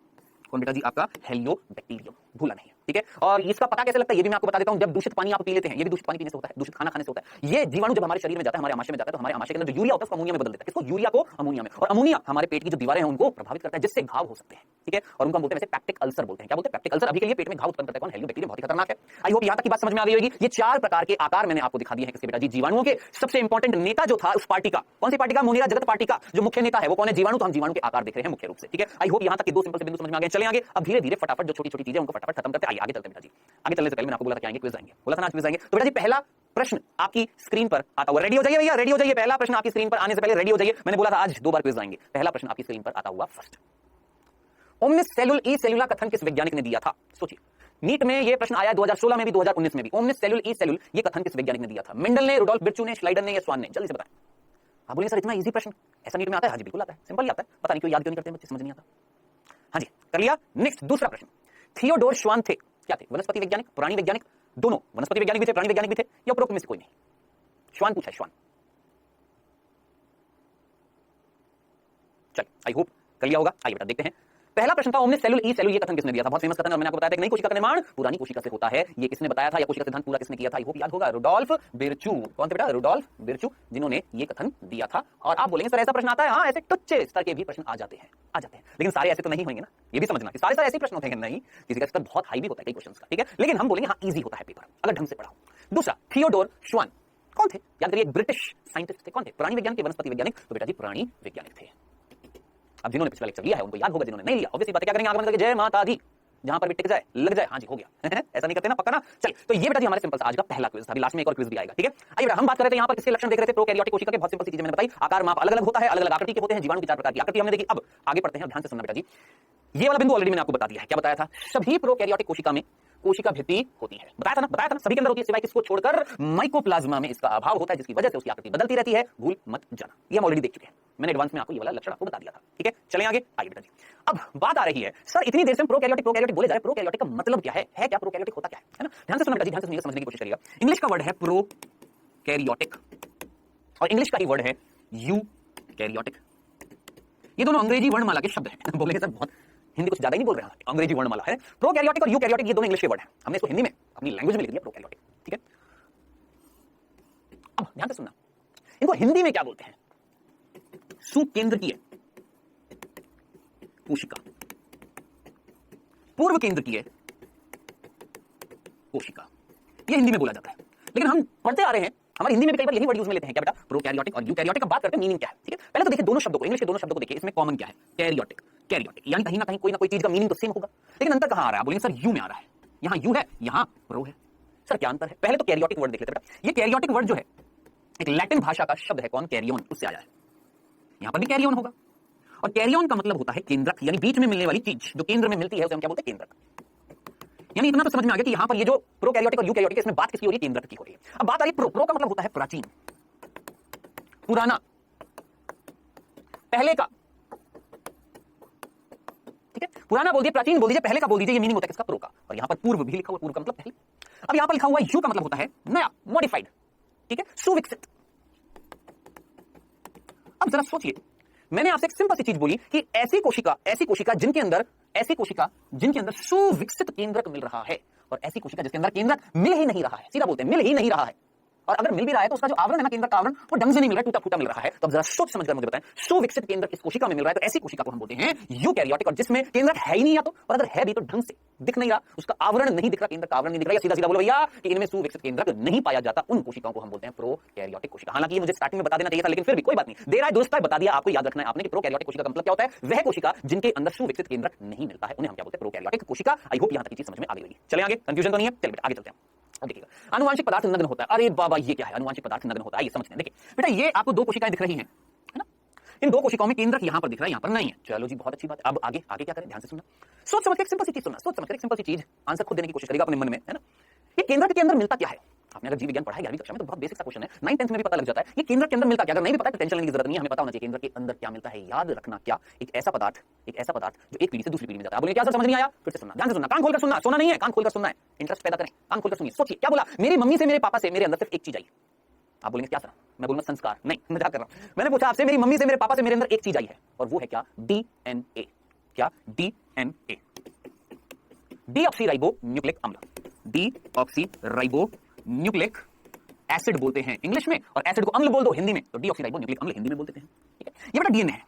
कौन बेटा जी, आपका हेलियोबैक्टीरियम, भूला नहीं है। ठीक है, और इसका पता कैसे लगता है ये भी मैं आपको बता देता हूं। जब दूषित पानी आप पी लेते हैं, ये भी दूषित पानी पीने से होता है, दूषित खाना खाने से होता है। ये जीवाणु जब हमारे शरीर में जाता है, हमारे आमाशय में जाता है, तो हमारे आमाशय के अंदर जो यूरिया होता है उसको अमोनिया में बदल देता है। किसको, यूरिया को अमोनिया में। और अमोनिया हमारे पेट की जो दीवारें हैं उनको प्रभावित करता है, जिससे घाव हो सकते हैं। ठीक है, और उनको हम बोलते हैं वैसे पैक्टिक अल्सर बोलते हैं। क्या बोलते हैं, पैक्टिक अल्सर। अभी के लिए पेट में घाव उत्पन्न करता है कौन, हेलियोबैक्टीरियम, बहुत ही खतरनाक है। आई होप यहां तक की बात समझ में आ गई होगी। ये 4 प्रकार के आकार मैंने आपको दिखा दिए हैं किसी बेटा जी, जीवाणुओं के। सबसे इंपॉर्टेंट नेता जो था उस पार्टी का, कौन सी पार्टी का, मोनिरा जगत पार्टी का जो मुख्य नेता है वो कौन है, जीवाणु। तो हम जीवाणु के आकार देख रहे हैं मुख्य रूप से। ठीक है, आई होप यहां तक के 2 सिंपल से बिंदु समझ में आ गए। चलें आगे, अब धीरे धीरे फटाफट जो छोटी छोटी चीजें उनको फटाफट खत्म करते हैं। आगे चलते हैं बेटा जी। आगे चलने से पहले मैंने आपको बोला था कि आएंगे क्विज आएंगे, बोला था ना आज क्विज आएंगे। तो बेटा जी पहला प्रश्न आपकी स्क्रीन पर आता हुआ, रेडी हो जाइए भैया, रेडी हो जाइए। पहला प्रश्न आपकी स्क्रीन पर आने से पहले रेडी हो जाइए। मैंने बोला था आज 2 बार क्विज आएंगे। पहला प्रश्न आपकी स्क्रीन पर आता हुआ फर्स्ट, ओमनिस सेल्युल ई सेल्युला कथन किस वैज्ञानिक ने दिया था। सोचिए, नीट में यह प्रश्न आया 2016 में भी, 2019 में भी। ओमनिस सेल्युल ई सेल्युल ये कथन किस वैज्ञानिक ने दिया था, मेंडल ने, रुडोल्फ बिरचू ने, श्लाइडर ने या स्वान ने, जल्दी से बताएं। आप बोलिए सर इतना इजी प्रश्न ऐसा नीट में आता है। हाँ जी बिल्कुल आता है, सिंपल ही आता है, पता नहीं क्यों याद क्यों नहीं करते बच्चे, समझ नहीं आता। हाँ जी कर लिया। नेक्स्ट दूसरा प्रश्न, थियोडोर श्वान थे क्या थे, वनस्पति वैज्ञानिक, प्राणी वैज्ञानिक, दोनों, वनस्पति वैज्ञानिक भी थे, प्राणी वैज्ञानिक भी थे, या उपरोक्त में से कोई नहीं। श्वान पूछा, श्वान। चल आई होप कर लिया होगा। आइए बेटा देखते हैं पहला प्रश्न था ओमने सेलुल ई सेलुल, ये कथन किसने दिया था? बहुत फेमस कथन, और मैंने आपको बताया था कि नई कोशिका का निर्माण पुरानी कोशिका से होता है। ये किसने बताया था? या कोशिका सिद्धांत पूरा किसने किया था? आई होप याद होगा, रुडोल्फ विर्चू। कौन थे बेटा? रुडोल्फ विर्चू, जिन्होंने ये कथन दिया था। और आप बोलेंगे सर ऐसा प्रश्न आता है? हाँ, ऐसे टुच्चे स्तर के भी प्रश्न आ जाते हैं, लेकिन सारे ऐसे तो नहीं होंगे ना, ये भी समझना कि सारे ऐसे प्रश्न होते हैं नहीं, किसी का स्तर बहुत हाई भी होता है कई क्वेश्चंस का, ठीक है, लेकिन हम बोलेंगे हाँ इजी होता है पेपर अगर ढंग से पढ़ा हो। दूसरा, थियोडोर श्वान कौन थे? याद करिए, ब्रिटिश साइंटिस्ट थे। कौन थे? प्राणी विज्ञान के वनस्पति वैज्ञानिक। तो बेटा जी प्राणी वैज्ञानिक थे। अब जिन्होंने पिछला लेक्चर लिया है उनको याद होगा, जिन्होंने नहीं लिया ऑब्वियसली बात है, क्या करेंगे आगे बढ़कर जय माता दी, जहां पर भी टिक जाए लग जाए, हाँ जी हो गया ऐसा नहीं करते ना, पक्का ना। चलिए, तो ये बेटा जी हमारे सिंपल सा आज का पहला क्विज था। अभी लास्ट में एक और क्विज भी आएगा, ठीक है। आइए बेटा हम बात कर रहे थे यहाँ पर किसके लक्षण देख रहे थे? प्रोकैरियोटिक कोशिका के। बहुत सिंपल सी चीजें मैंने बताई, आकार माप अलग अलग होता है, अलग अलग आकृति के होते हैं, जीवाणु की 4 प्रकार की आकृति हमने देखी। अब आगे बढ़ते हैं, ध्यान से सुनना बेटा जी। ये वाला बिंदु ऑलरेडी मैंने आपको बता दिया है। क्या बताया था? सभी प्रोकैरियोटिक कोशिका में कोशिका भित्ति होती है, बताया था ना, सभी के अंदर होती है, सिवाय किसको छोड़कर माइकोप्लाज्मा में इसका अभाव होता है, जिसकी वजह से उसकी आकृति बदलती रहती है। भूल मत जाना, ये हम ऑलरेडी देख चुके हैं, मैंने एडवांस में आपको ये वाला लक्षण आपको बता दिया था, ठीक है। चलें आगे, आइए बेटा जी। अब बात आ रही है सर इतनी देर से प्रोकैरियोटिक बोले जा रहे हैं, प्रोकैरियोटिक का मतलब क्या है क्या? प्रोकैरियोटिक होता क्या है ना? ध्यान से सुनना बेटा जी, ध्यान से सुनिए, समझने की कोशिश करिएगा। इंग्लिश का वर्ड है प्रोकैरियोटिक और इंग्लिश का ही वर्ड है यूकैरियोटिक। ये दोनों अंग्रेजी वर्णमाला के शब्द हैं। बोलेंगे सर बहुत हिंदी कुछ ज्यादा ही नहीं बोल रहे हैं, अंग्रेजी वर्णमाला है। प्रोकैरियोटिक और यूकैरियोटिक ये दोनों इंग्लिश के वर्ड हैं, हमने इसको हिंदी में अपनी लैंग्वेज में लिख दिया प्रोकैरियोटिक, ठीक है। अब ध्यान से सुनना, इनको हिंदी में क्या बोलते हैं? सुकेंद्रकीय कोशिका, पूर्व केंद्रकीय कोशिका, ये हिंदी में बोला जाता है। लेकिन हम पढ़ते आ रहे हैं, हमारी हिंदी में भी कई बार यही वर्ड यूज में लेते हैं। क्या बेटा? प्रोकैरियोटिक और यूकैरियोटिक। अब बात करते हैं मीनिंग क्या है, ठीक है। पहले तो देखिए दोनों शब्दों को, इंग्लिश के दोनों शब्दों को देखिए, इसमें कॉमन क्या है? कैरियोटिक, कैरियोटिक, यानी कहीं ना कहीं कोई ना कोई चीज का मीनिंग तो सेम होगा, लेकिन अंतर कहां आ रहा है? बोलेंगे सर यू में आ रहा है, यहां यू है, यहां प्रो है। सर क्या अंतर है? पहले तो कैरियोटिक वर्ड देख लेते हैं बेटा। ये कैरियोटिक वर्ड जो है एक लैटिन भाषा का शब्द है, कौन? कैरियोन, उससे आया है। यहां पर भी कैरियोन होगा, और कैरियोन का मतलब होता है केंद्रक, यानी बीच में मिलने वाली चीज जो केंद्र में मिलती है उसे हम क्या बोलते हैं? केंद्रक। यानी इतना तो समझ में आ गया कि यहां पर ये जो प्रोकैरियोटिक और यूकैरियोटिक इसमें बात किसकी हो रही है? केंद्रक की हो रही है। अब बात आ रही है प्रो का मतलब होता है प्राचीन, पुराना, पहले का, ठीक है। पुराना बोल दीजिए, प्राचीन बोल दीजिए, पहले का बोल दीजिए, ये मीनिंग होता है किसका? प्रो का। और यहां पर पूर्व भी लिखा हुआ, पूर्व का मतलब पहले। अब यहां पर लिखा हुआ यू का मतलब होता है नया, मॉडिफाइड, ठीक है, सुविकसित। अब जरा सोचिए, मैंने आपसे एक सिंपल सी चीज बोली कि ऐसी कोशिका जिनके अंदर सुविकसित केंद्रक मिल रहा है, और ऐसी कोशिका जिसके अंदर केंद्रक मिल ही नहीं रहा है, सीधा बोलते हैं मिल ही नहीं रहा है, और अगर मिल भी रहा है तो उसका जो आवरण है ना, केंद्र का आवरण, वो ढंग से नहीं मिल रहा है, टूटा फूटा मिल रहा है। तो अब जरा सोच समझकर मुझे बताएं, सुविकसित केंद्र इस कोशिका में मिल रहा है, तो ऐसी कोशिका को हम बोलते हैं यूकैरियोटिक। और जिसमें केंद्रक है ही नहीं, या तो, और अगर है भी तो ढंग से दिख नहीं रहा, उसका आवरण नहीं दिख रहा, केंद्र का आवरण नहीं दिख रहा, या सीधा सीधा बोलो भैया कि इनमें सुविकसित केंद्रक नहीं पाया जाता, उन कोशिकाओं को हम बोलते हैं प्रोकैरियोटिक कोशिका। हालांकि ये मुझे स्टार्टिंग में बता देना चाहिए था, लेकिन फिर भी कोई बात नहीं, दे रहा है दोस्त, बता दिया आपको, याद रखना है आपने कि प्रोकैरियोटिक कोशिका का मतलब क्या होता है? वह कोशिका जिनके अंदर सुविकसित केंद्रक नहीं मिलता है, उन्हें हम क्या बोलते हैं? प्रोकैरियोटिक कोशिका। आई होप यहां तक की चीज समझ में आ गई होगी। चले आगे, कंफ्यूजन तो नहीं है? चलिए बेटा आगे चलते हैं। अब देखिएगा, आनुवांशिक पदार्थ नग्न होता है। अरे बाबा ये क्या है? आनुवांशिक पदार्थ नग्न होता है, ये समझते हैं। देखिए बेटा, ये आपको दो कोशिकाएं दिख रही हैं, है ना? इन दो कोशिकाओं में केंद्रक यहां पर दिख रहा है, यहां पर नहीं है। चलो जी बहुत अच्छी बात है। अब आगे क्या करें? ध्यान से सुनना, सोच समझ के एक सिंपल सी चीज सुनना, सोच समझ के एक सिंपल सी चीज आंसर खुद देने की कोशिश करेगा अपने मन में, है ना? ये केंद्रक के अंदर मिलता क्या है? आपने अगर जीव विज्ञान पढ़ा है 11वीं कक्षा में तो बहुत बेसिक सा क्वेश्चन है, 9th 10th में भी पता लग जाता है। ये केंद्रक के अंदर मिलता क्या? अगर नहीं भी पता तो टेंशन लेने की जरूरत नहीं है, हमें पता होना चाहिए केंद्रक के अंदर क्या मिलता है। याद रखना क्या? एक ऐसा पदार्थ जो एक पीढ़ी से दूसरी पीढ़ी में जाता है। बोलिए क्या सर समझ नहीं आया? फिर से सुनना, ध्यान से सुनना, कान खोलकर सुनना, सोना नहीं है, कान खोलकर सुनना है, इंटरेस्ट पैदा करें, कान खोलकर सुनिए, सोचिए क्या बोला। मेरी मम्मी से मेरे पापा से मेरे अंदर सिर्फ एक चीज आई। आप बोलेंगे क्या सर? मैं बोलूंगा संस्कार। नहीं, मजाक कर रहा हूं। मैंने पूछा आपसे, मेरी मम्मी से मेरे पापा से मेरे अंदर एक चीज आई है, और वो है क्या? डीएनए। क्या? डीएनए, डीऑक्सीराइबो न्यूक्लिक अम्ल, डीऑक्सीराइबो न्यूक्लिक एसिड बोलते हैं इंग्लिश में, और एसिड को अम्ल बोल दो हिंदी में, तो डीऑक्सीराइबो न्यूक्लिक अम्ल हिंदी में बोलते हैं, ठीक है। ये बेटा डीएनए है,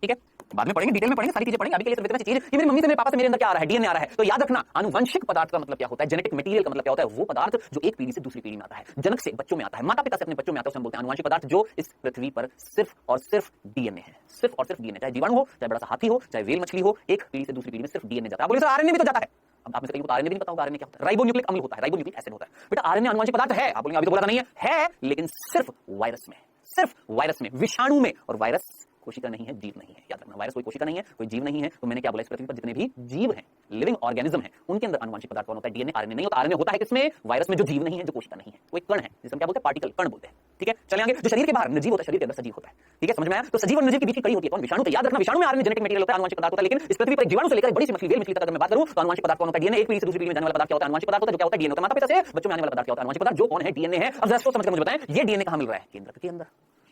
ठीक है, बाद में पढ़ेंगे, डिटेल में पढ़ेंगे, सारी चीजें पढ़ेंगे। अभी के लिए सिर्फ चीज कि मेरी मम्मी से मेरे पापा से मेरे अंदर क्या आ रहा है? डीएनए आ रहा है। तो याद रखना, आनुवंशिक पदार्थ का मतलब क्या होता है? जेनेटिक मटेरियल का मतलब क्या होता है? वो पदार्थ जो एक पीढ़ी से दूसरी पीढ़ी में आता है, जनक से बच्चों में आता है, माता पिता से अपने बच्चों में आता है, उसे हम बोलते हैं आनुवंशिक पदार्थ, जो इस पृथ्वी पर सिर्फ और सिर्फ डीएनए है, सिर्फ और सिर्फ डीएनए। चाहे जीवाणु हो, चाहे बड़ा सा हाथी हो, चाहे वेल मछली हो, एक पीढ़ी से दूसरी पीढ़ी में सिर्फ डीएनए जाता है। बोलिए सर आरएनए भी तो जाता है। अब आप में से कई को आरएनए भी नहीं पता होगा, आरएनए क्या होता है? राइबोन्यूक्लिक अम्ल होता है, राइबोन्यूक्लिक एसिड होता है। बेटा आरएनए आनुवंशिक पदार्थ है? आप बोलेंगे अभी तो बोला था नहीं है, लेकिन सिर्फ वायरस में, सिर्फ वायरस में, विषाणु में। और वायरस कोशिका नहीं है, जीव नहीं है, याद रखना। वायरस कोई कोशिका नहीं है, कोई जीव नहीं है। तो मैंने क्या बोला, इस पृथ्वी पर जितने भी जीव हैं, लिविंग ऑर्गेनिज्म है, उनके अंदर आनुवंशिक पदार्थ कौन होता है? डीएनए। आरएनए नहीं होता। आरएनए होता है किसमें? वायरस में, जो जीव नहीं है, जो कोशिका नहीं है, कोई कण है, जिसे हम क्या बोलते हैं? पार्टिकल, कण बोलते हैं, ठीक है। चले आगे, जो शरीर के बाहर निर्जीव होता है, शरीर के अंदर सजीव होता है, ठीक है, समझ में आया? तो सजीव और निर्जीव के बीच की कड़ी होती है कौन? विषाणु। तो याद रखना, विषाणु में आरएनए जेनेटिक मटेरियल होता है, आनुवंशिक पदार्थ होता है। लेकिन इस पृथ्वी पर जीवाणु से लेकर बड़ी सी मछली, वेल मछली तक अगर मैं बात करूं तो आनुवंशिक पदार्थ कौन होता है? डीएनए। एक पीढ़ी से दूसरी पीढ़ी में जाने वाला पदार्थ क्या होता है? आनुवंशिक पदार्थ होता है। जो क्या होता है? डीएनए होता है। माता पिता से बच्चों में आने वाला पदार्थ क्या होता है? आनुवंशिक पदार्थ। जो कौन है? डीएनए है। अब जरा सोच समझकर मुझे बताएं, ये डीएनए कहां मिल रहा है? केंद्रक के अंदर।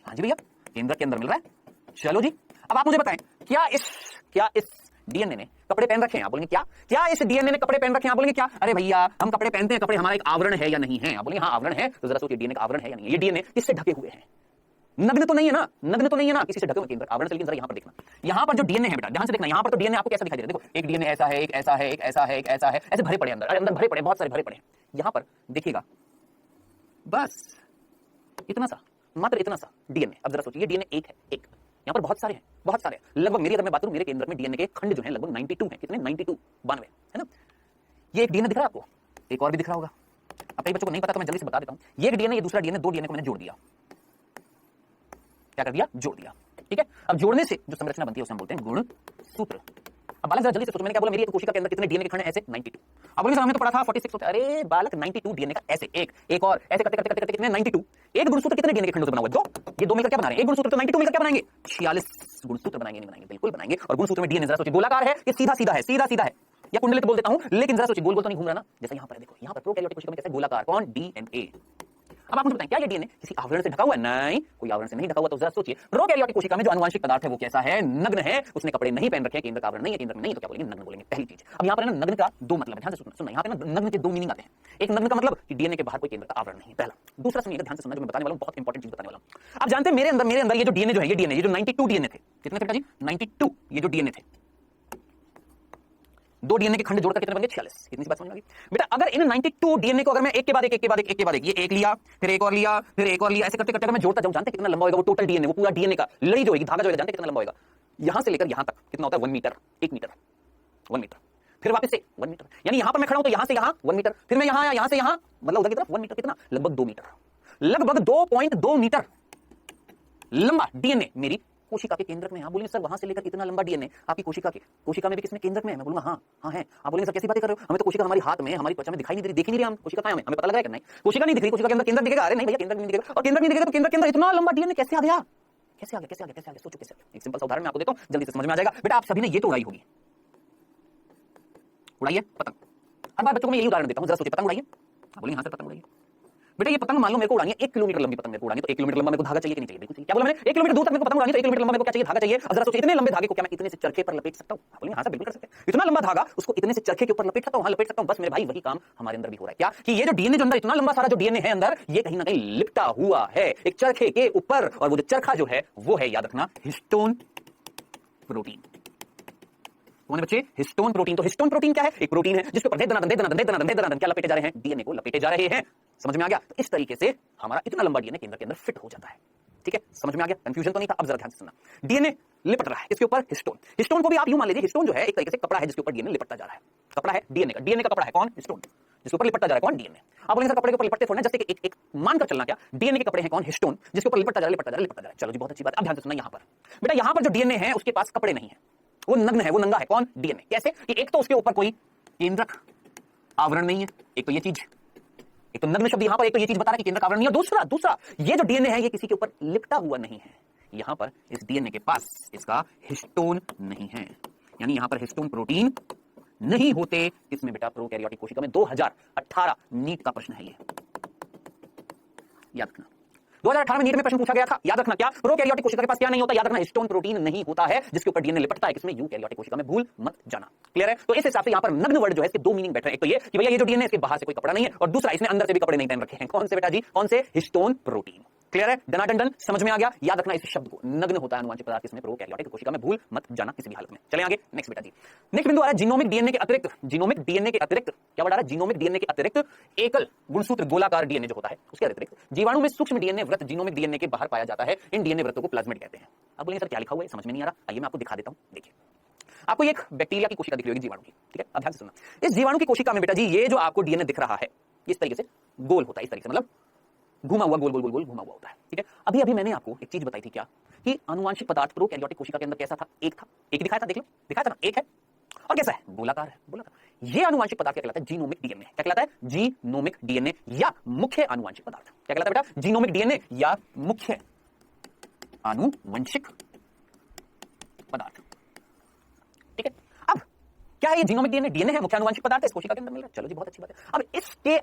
हाँ जी भैया, केंद्रक के अंदर मिल रहा है। चलो जी, अब आप मुझे बताएं, क्या इस डीएनए ने कपड़े पहन रखे हैं। आप बोलेंगे क्या क्या इस डीएनए ने कपड़े पहन रखे हैं? आप बोलेंगे क्या, अरे भैया हम कपड़े पहनते हैं, कपड़े हमारा एक आवरण है या नहीं है? आप बोलेंगे हाँ आवरण है। तो जरा सोचिए डीएनए का आवरण है या नहीं? ये डीएनए किससे ढके हुए हैं? नग्न तो नहीं है ना, नग्न तो नहीं है ना, किसी से ढके हुए केंद्र आवरण से। लेकिन जरा यहां पर देखना, यहां पर जो डीएनए है बेटा, ध्यान से देखना, यहां पर तो डीएनए आपको कैसा दिखाई दे रहा है? देखो एक डीएनए ऐसा है, एक ऐसा है, एक ऐसा है, एक ऐसा है, ऐसे भरे पड़े अंदर, अंदर भरे पड़े, बहुत सारे भरे पड़े। यहां पर देखिएगा बस इतना सा, मात्र इतना सा डीएनए। अब जरा सोचिए ये डीएनए एक है, एक यहां पर बहुत सारे हैं, बहुत सारे लगभग, मेरी अगर मैं बात करूं मेरे केंद्र में डीएनए के खंड जो है लगभग 92 हैं। कितने? 92, 92 है ना। ये एक डीएनए दिख रहा है आपको, एक और भी दिख रहा होगा। अब कई बच्चों को नहीं पता तो मैं जल्दी से बता देता हूं। ये एक डीएनए, ये दूसरा डीएनए, दो डीएनए को मैंने जोड़ दिया। क्या कर दिया? जोड़ दिया। ठीक है, अब जोड़ने से जो संरचना बनती है उसे हम बोलते हैं गुणसूत्र। अब बालक जरा जल्दी से सोचो, मैंने क्या बोला, मेरी एक कोशिका के अंदर कितने डीएनए के खंड हैं? ऐसे 92। अब बोलिए सर हमने तो पढ़ा था 46 होता है। अरे बालक 92 डीएनए का ऐसे एक और ऐसे करते करते करते कितने? 92। एक गुणसूत्र कितने डीएनए के खंडों से बना हुआ है? दो। ये दो मिलकर क्या बना रहे हैं? एक गुणसूत्र तो 92 मिलकर क्या बनाएंगे? 46 गुणसूत्र बनाएंगे। नहीं बनाएंगे? बिल्कुल बनाएंगे। और गुणसूत्र में डीएनए जरा सोचिए गोलाकार है, ये सीधा सीधा है, सीधा सीधा है, या कुंडलित बोल देता हूं, लेकिन जरा सोचिए गोल गोल तो नहीं घूम रहा ना। जैसे यहां पर देखो, यहां पर प्रोकैरियोटिक कोशिका में कैसे गोलाकार, कौन? डीएनए। अब आप मुझे बताएं क्या ये डीएनए किसी आवरण से ढका हुआ है? नहीं, कोई आवरण से नहीं ढका हुआ। तो जरा सोचिए प्रोकैरियोटिक कोशिका में जो आनुवंशिक पदार्थ है वो कैसा है? नग्न है, उसने कपड़े नहीं पहन रखे हैं, केंद्र का आवरण नहीं है, केंद्र में नहीं, तो क्या बोलेंगे? नग्न बोलेंगे, पहली चीज। अब यहाँ पर ना नग्न का दो मतलब है, ध्यान से सुनना। यहाँ पे ना नग्न के दो मीनिंग आते हैं। एक नग्न का मतलब कि डीएनए के बाहर कोई केंद्र का आवरण नहीं, पहला। दूसरा सुनिएगा, ध्यान से सुनना, जो मैं बताने वाला हूं बहुत इंपॉर्टेंट चीज बताने वाला हूं। आप जानते हैं मेरे अंदर ये जो डीएनए जो है, ये डीएनए, ये जो 92 डीएनए थे, कितने थे बेटा जी? 92। ये जो डीएनए थे, दो डीएनए के खंड जोड़कर कितने बन गए? 46। कितनी सी बात समझ में आ गई बेटा? अगर इन 92 डीएनए को अगर मैं एक के बाद एक, एक के बाद एक, एक के बाद एक, ये एक लिया, फिर एक और लिया, फिर एक और लिया, ऐसे करते करते अगर मैं जोड़ता जाऊं, जानते कितना लंबा होगा वो टोटल डीएनए, वो पूरा डीएनए का लड़ी जो होगी, धागा जो है, जानते कितना लंबा होगा? यहां से लेकर यहां तक कितना होता है? 1 मीटर, 1 मीटर, 1 मीटर, फिर वापस से 1 मीटर। यानी यहां पर मैं खड़ा हूं तो यहां से यहां 1 मीटर, फिर मैं यहां आया, यहां से यहां, मतलब उधर की तरफ 1 मीटर, कितना? लगभग 2 मीटर, लगभग 2.2 मीटर लंबा डीएनए मेरी कोशिका के केंद्र में। आप बोलेंगे सर वहां से लेकर इतना लंबा डीएनए आपकी कोशिका में भी किसमें? केंद्र में है। मैं बोलूंगा हाँ हाँ है। आप बोलेंगे सर कैसी बातें कर रहे हो? हमें तो कोशिका हमारी हाथ में, हमारी त्वचा में दिखाई नहीं दे रही, देख ही नहीं रही हम, कोशिका कहां है? हमें पता लग रहा है कि नहीं कोशिका नहीं दिख रही, कोशिका के अंदर केंद्र दिखेगा। अरे नहीं भैया केंद्र नहीं दिखेगा, और केंद्र नहीं दिखेगा तो केंद्र के अंदर इतना लंबा डीएनए कैसे आ गया? कैसे आ गया? कैसे आ गया? कैसे आ गया? सोचो कैसे आ गया? एक सिंपल सा उदाहरण मैं आपको देता हूं, जल्दी से समझ में आ जाएगा। बेटा आप सभी ने ये तो उड़ाई होगी, उड़ाइए पतंग। हर बार बच्चों को मैं यही उदाहरण देता हूं, जरा सोचिए पतंग उड़ाइए। आप बोलेंगे हाँ सर पतंग उड़ाइए। बेटा ये पतंग मान लो मेरे को उड़ानी है 1 किलोमीटर लंबी पतंग मेरे को उड़ानी है, तो 1 किलोमीटर लंबा मेरे को धागा चाहिए कि नहीं चाहिए? बिल्कुल चाहिए। क्या बोला मैंने? 1 किलोमीटर दूर तक मेरे को पतंग उड़ानी है तो 1 किलोमीटर लंबा मेरे को क्या चाहिए? धागा चाहिए। अब जरा सोचिए इतने लंबे धागे को क्या मैं इतने से चरखे पर लपेट सकता हूं? आप बोलेंगे हाँ सर बिल्कुल कर सकते हैं। इतना लंबा धागा उसको इतने से चरखे के ऊपर लपेट सकता हूं? हाँ लपेट सकता हूं। बस मेरे भाई वही काम हमारे अंदर भी हो रहा है। क्या कि ये जो डीएनए जो अंदर इतना लंबा सारा जो डीएनए है अंदर, ये कहीं ना कहीं लिपटा हुआ है एक चरखे के ऊपर, और वो जो चरखा जो है वो है, याद रखना, हिस्टोन प्रोटीन। कौन है बच्चे? Histone protein. तो हिस्टोन प्रोटीन क्या है? एक प्रोटीन है जिसके ऊपर दंदन क्या लपेटे जा रहे हैं? डीएनए को लपेटे जा रहे हैं। समझ में आ गया? तो इस तरीके से हमारा इतना लंबा डीएनए केंद्र के अंदर फिट हो जाता है। ठीक है, समझ में आ गया? कंफ्यूजन तो नहीं था? अब जरा ध्यान से सुनना, डीएनए लिपट रहा है इसके ऊपर हिस्टोन। हिस्टोन को भी आप यूं मान लीजिए, हिस्टोन जो है एक तरीके से कपड़ा है जिसके ऊपर डीएनए लिपटता जा रहा है। कपड़ा है डीएनए का, डीएनए का कपड़ा है कौन? हिस्टोन, जिसके ऊपर लिपटता जा रहा है कौन? डीएनए। आप बोलेंगे सर कपड़े के ऊपर लिपटते थोड़ा ना, जैसे एक मानकर चलना, क्या डीएनए के कपड़े हैं कौन? हिस्टोन, जिसके ऊपर लिपटता जा रहा है। चलो जी बहुत अच्छी बात। अब ध्यान से सुनना, यहां पर बेटा यहां पर जो डीएनए है उसके पास कपड़े नहीं है, वो नग्न है, वो नंगा है। कौन? डीएनए। कैसे कि एक तो उसके ऊपर कोई केंद्रक आवरण नहीं है, एक तो ये चीज, एक तो नग्न शब्द यहां पर, एक तो ये चीज बता रहा है कि केंद्रक आवरण नहीं है। दूसरा ये जो डीएनए है ये किसी के ऊपर लिपटा हुआ नहीं है। यहां पर इस डीएनए के पास इसका हिस्टोन नहीं है, यानी यहां पर हिस्टोन प्रोटीन नहीं होते। इसमें बेटा प्रोकैरियोटिक कोशिका में 2018 नीट का प्रश्न है ये, याद रखना। 2018 में नीट में प्रश्न पूछा गया था, याद रखना। क्या प्रोकैरियोटिक कोशिका के पास क्या नहीं होता? याद रखना, हिस्टोन प्रोटीन नहीं होता है जिसके ऊपर डीएनए लिपटता है। किसमें? यूकैरियोटिक कोशिका में। भूल मत जाना। क्लियर है? तो इस हिसाब से यहां पर नग्न वर्ड जो है इसके दो मीनिंग बैठ रहे हैं। एक तो ये कि भैया ये जो डीएनए इसके बाहर से कोई कपड़ा नहीं है, और दूसरा इसने अंदर से भी कपड़े नहीं पहन रखे हैं। कौन से बेटा जी? कौन से? Histone protein. क्लियर है? डनाडन समझ में आ गया? याद रखना इस शब्द को, नग्न होता है अनुवांशिक पदार्थ इसमें प्रोकैरियोटिक कोशिका में। भूल मत जाना किसी भी हालत में। चले आगे, नेक्स्ट बेटा जी। नेक्स्ट बिंदु आ रहा है जीनोमिक डीएनए के अतिरिक्त, जीनोमिक डीएनए के अतिरिक्त क्या बढ़ा रहा है? जीनोमिक डीएनए के अतिरिक्त एकल गुणसूत्र गोलाकार डीएनए जो होता है उसके अतिरिक्त जीवाणु में सूक्ष्म डीएनए वृत्त जीनोमिक डीएनए के बाहर पाया जाता है। इन डीएनए वृत्तों को प्लाज्मिड कहते हैं। अब बोलिए सर क्या लिखा हुआ है, समझ में नहीं आ रहा? आइए मैं आपको दिखा देता हूं। देखिए आपको एक बैक्टीरिया की कोशिका दिख रही होगी, जीवाणु की। ठीक है, अब ध्यान से सुनना। इस जीवाणु की कोशिका में बेटा जी ये जो आपको डीएनए दिख रहा है इस तरीके से गोल होता है, इस तरीके से, मतलब घुमा हुआ, गोल गोल गोल गोल घुमा हुआ होता है। ठीक है, अभी अभी मैंने आपको एक चीज बताई थी, क्या कि आनुवंशिक पदार्थ प्रोकैरियोटिक कोशिका के अंदर कैसा था? एक था, एक दिखाया था, देख लो दिखाया था ना, एक है। और कैसा है? गोलाकार है, गोलाकार। ये आनुवंशिक पदार्थ क्या कहलाता है? Genomic DNA. क्या कहलाता है? जीनोमिक डीएनए या मुख्य आनुवंशिक पदार्थ। क्या कहलाता है बेटा? जीनोमिक डीएनए या मुख्य आनुवंशिक पदार्थ। ठीक है, अब क्या है ये जीनोमिक डीएनए? डीएनए है, मुख्य आनुवंशिक पदार्थ है, इस कोशिका के अंदर मिल रहा है। चलो जी बहुत अच्छी बात है। अब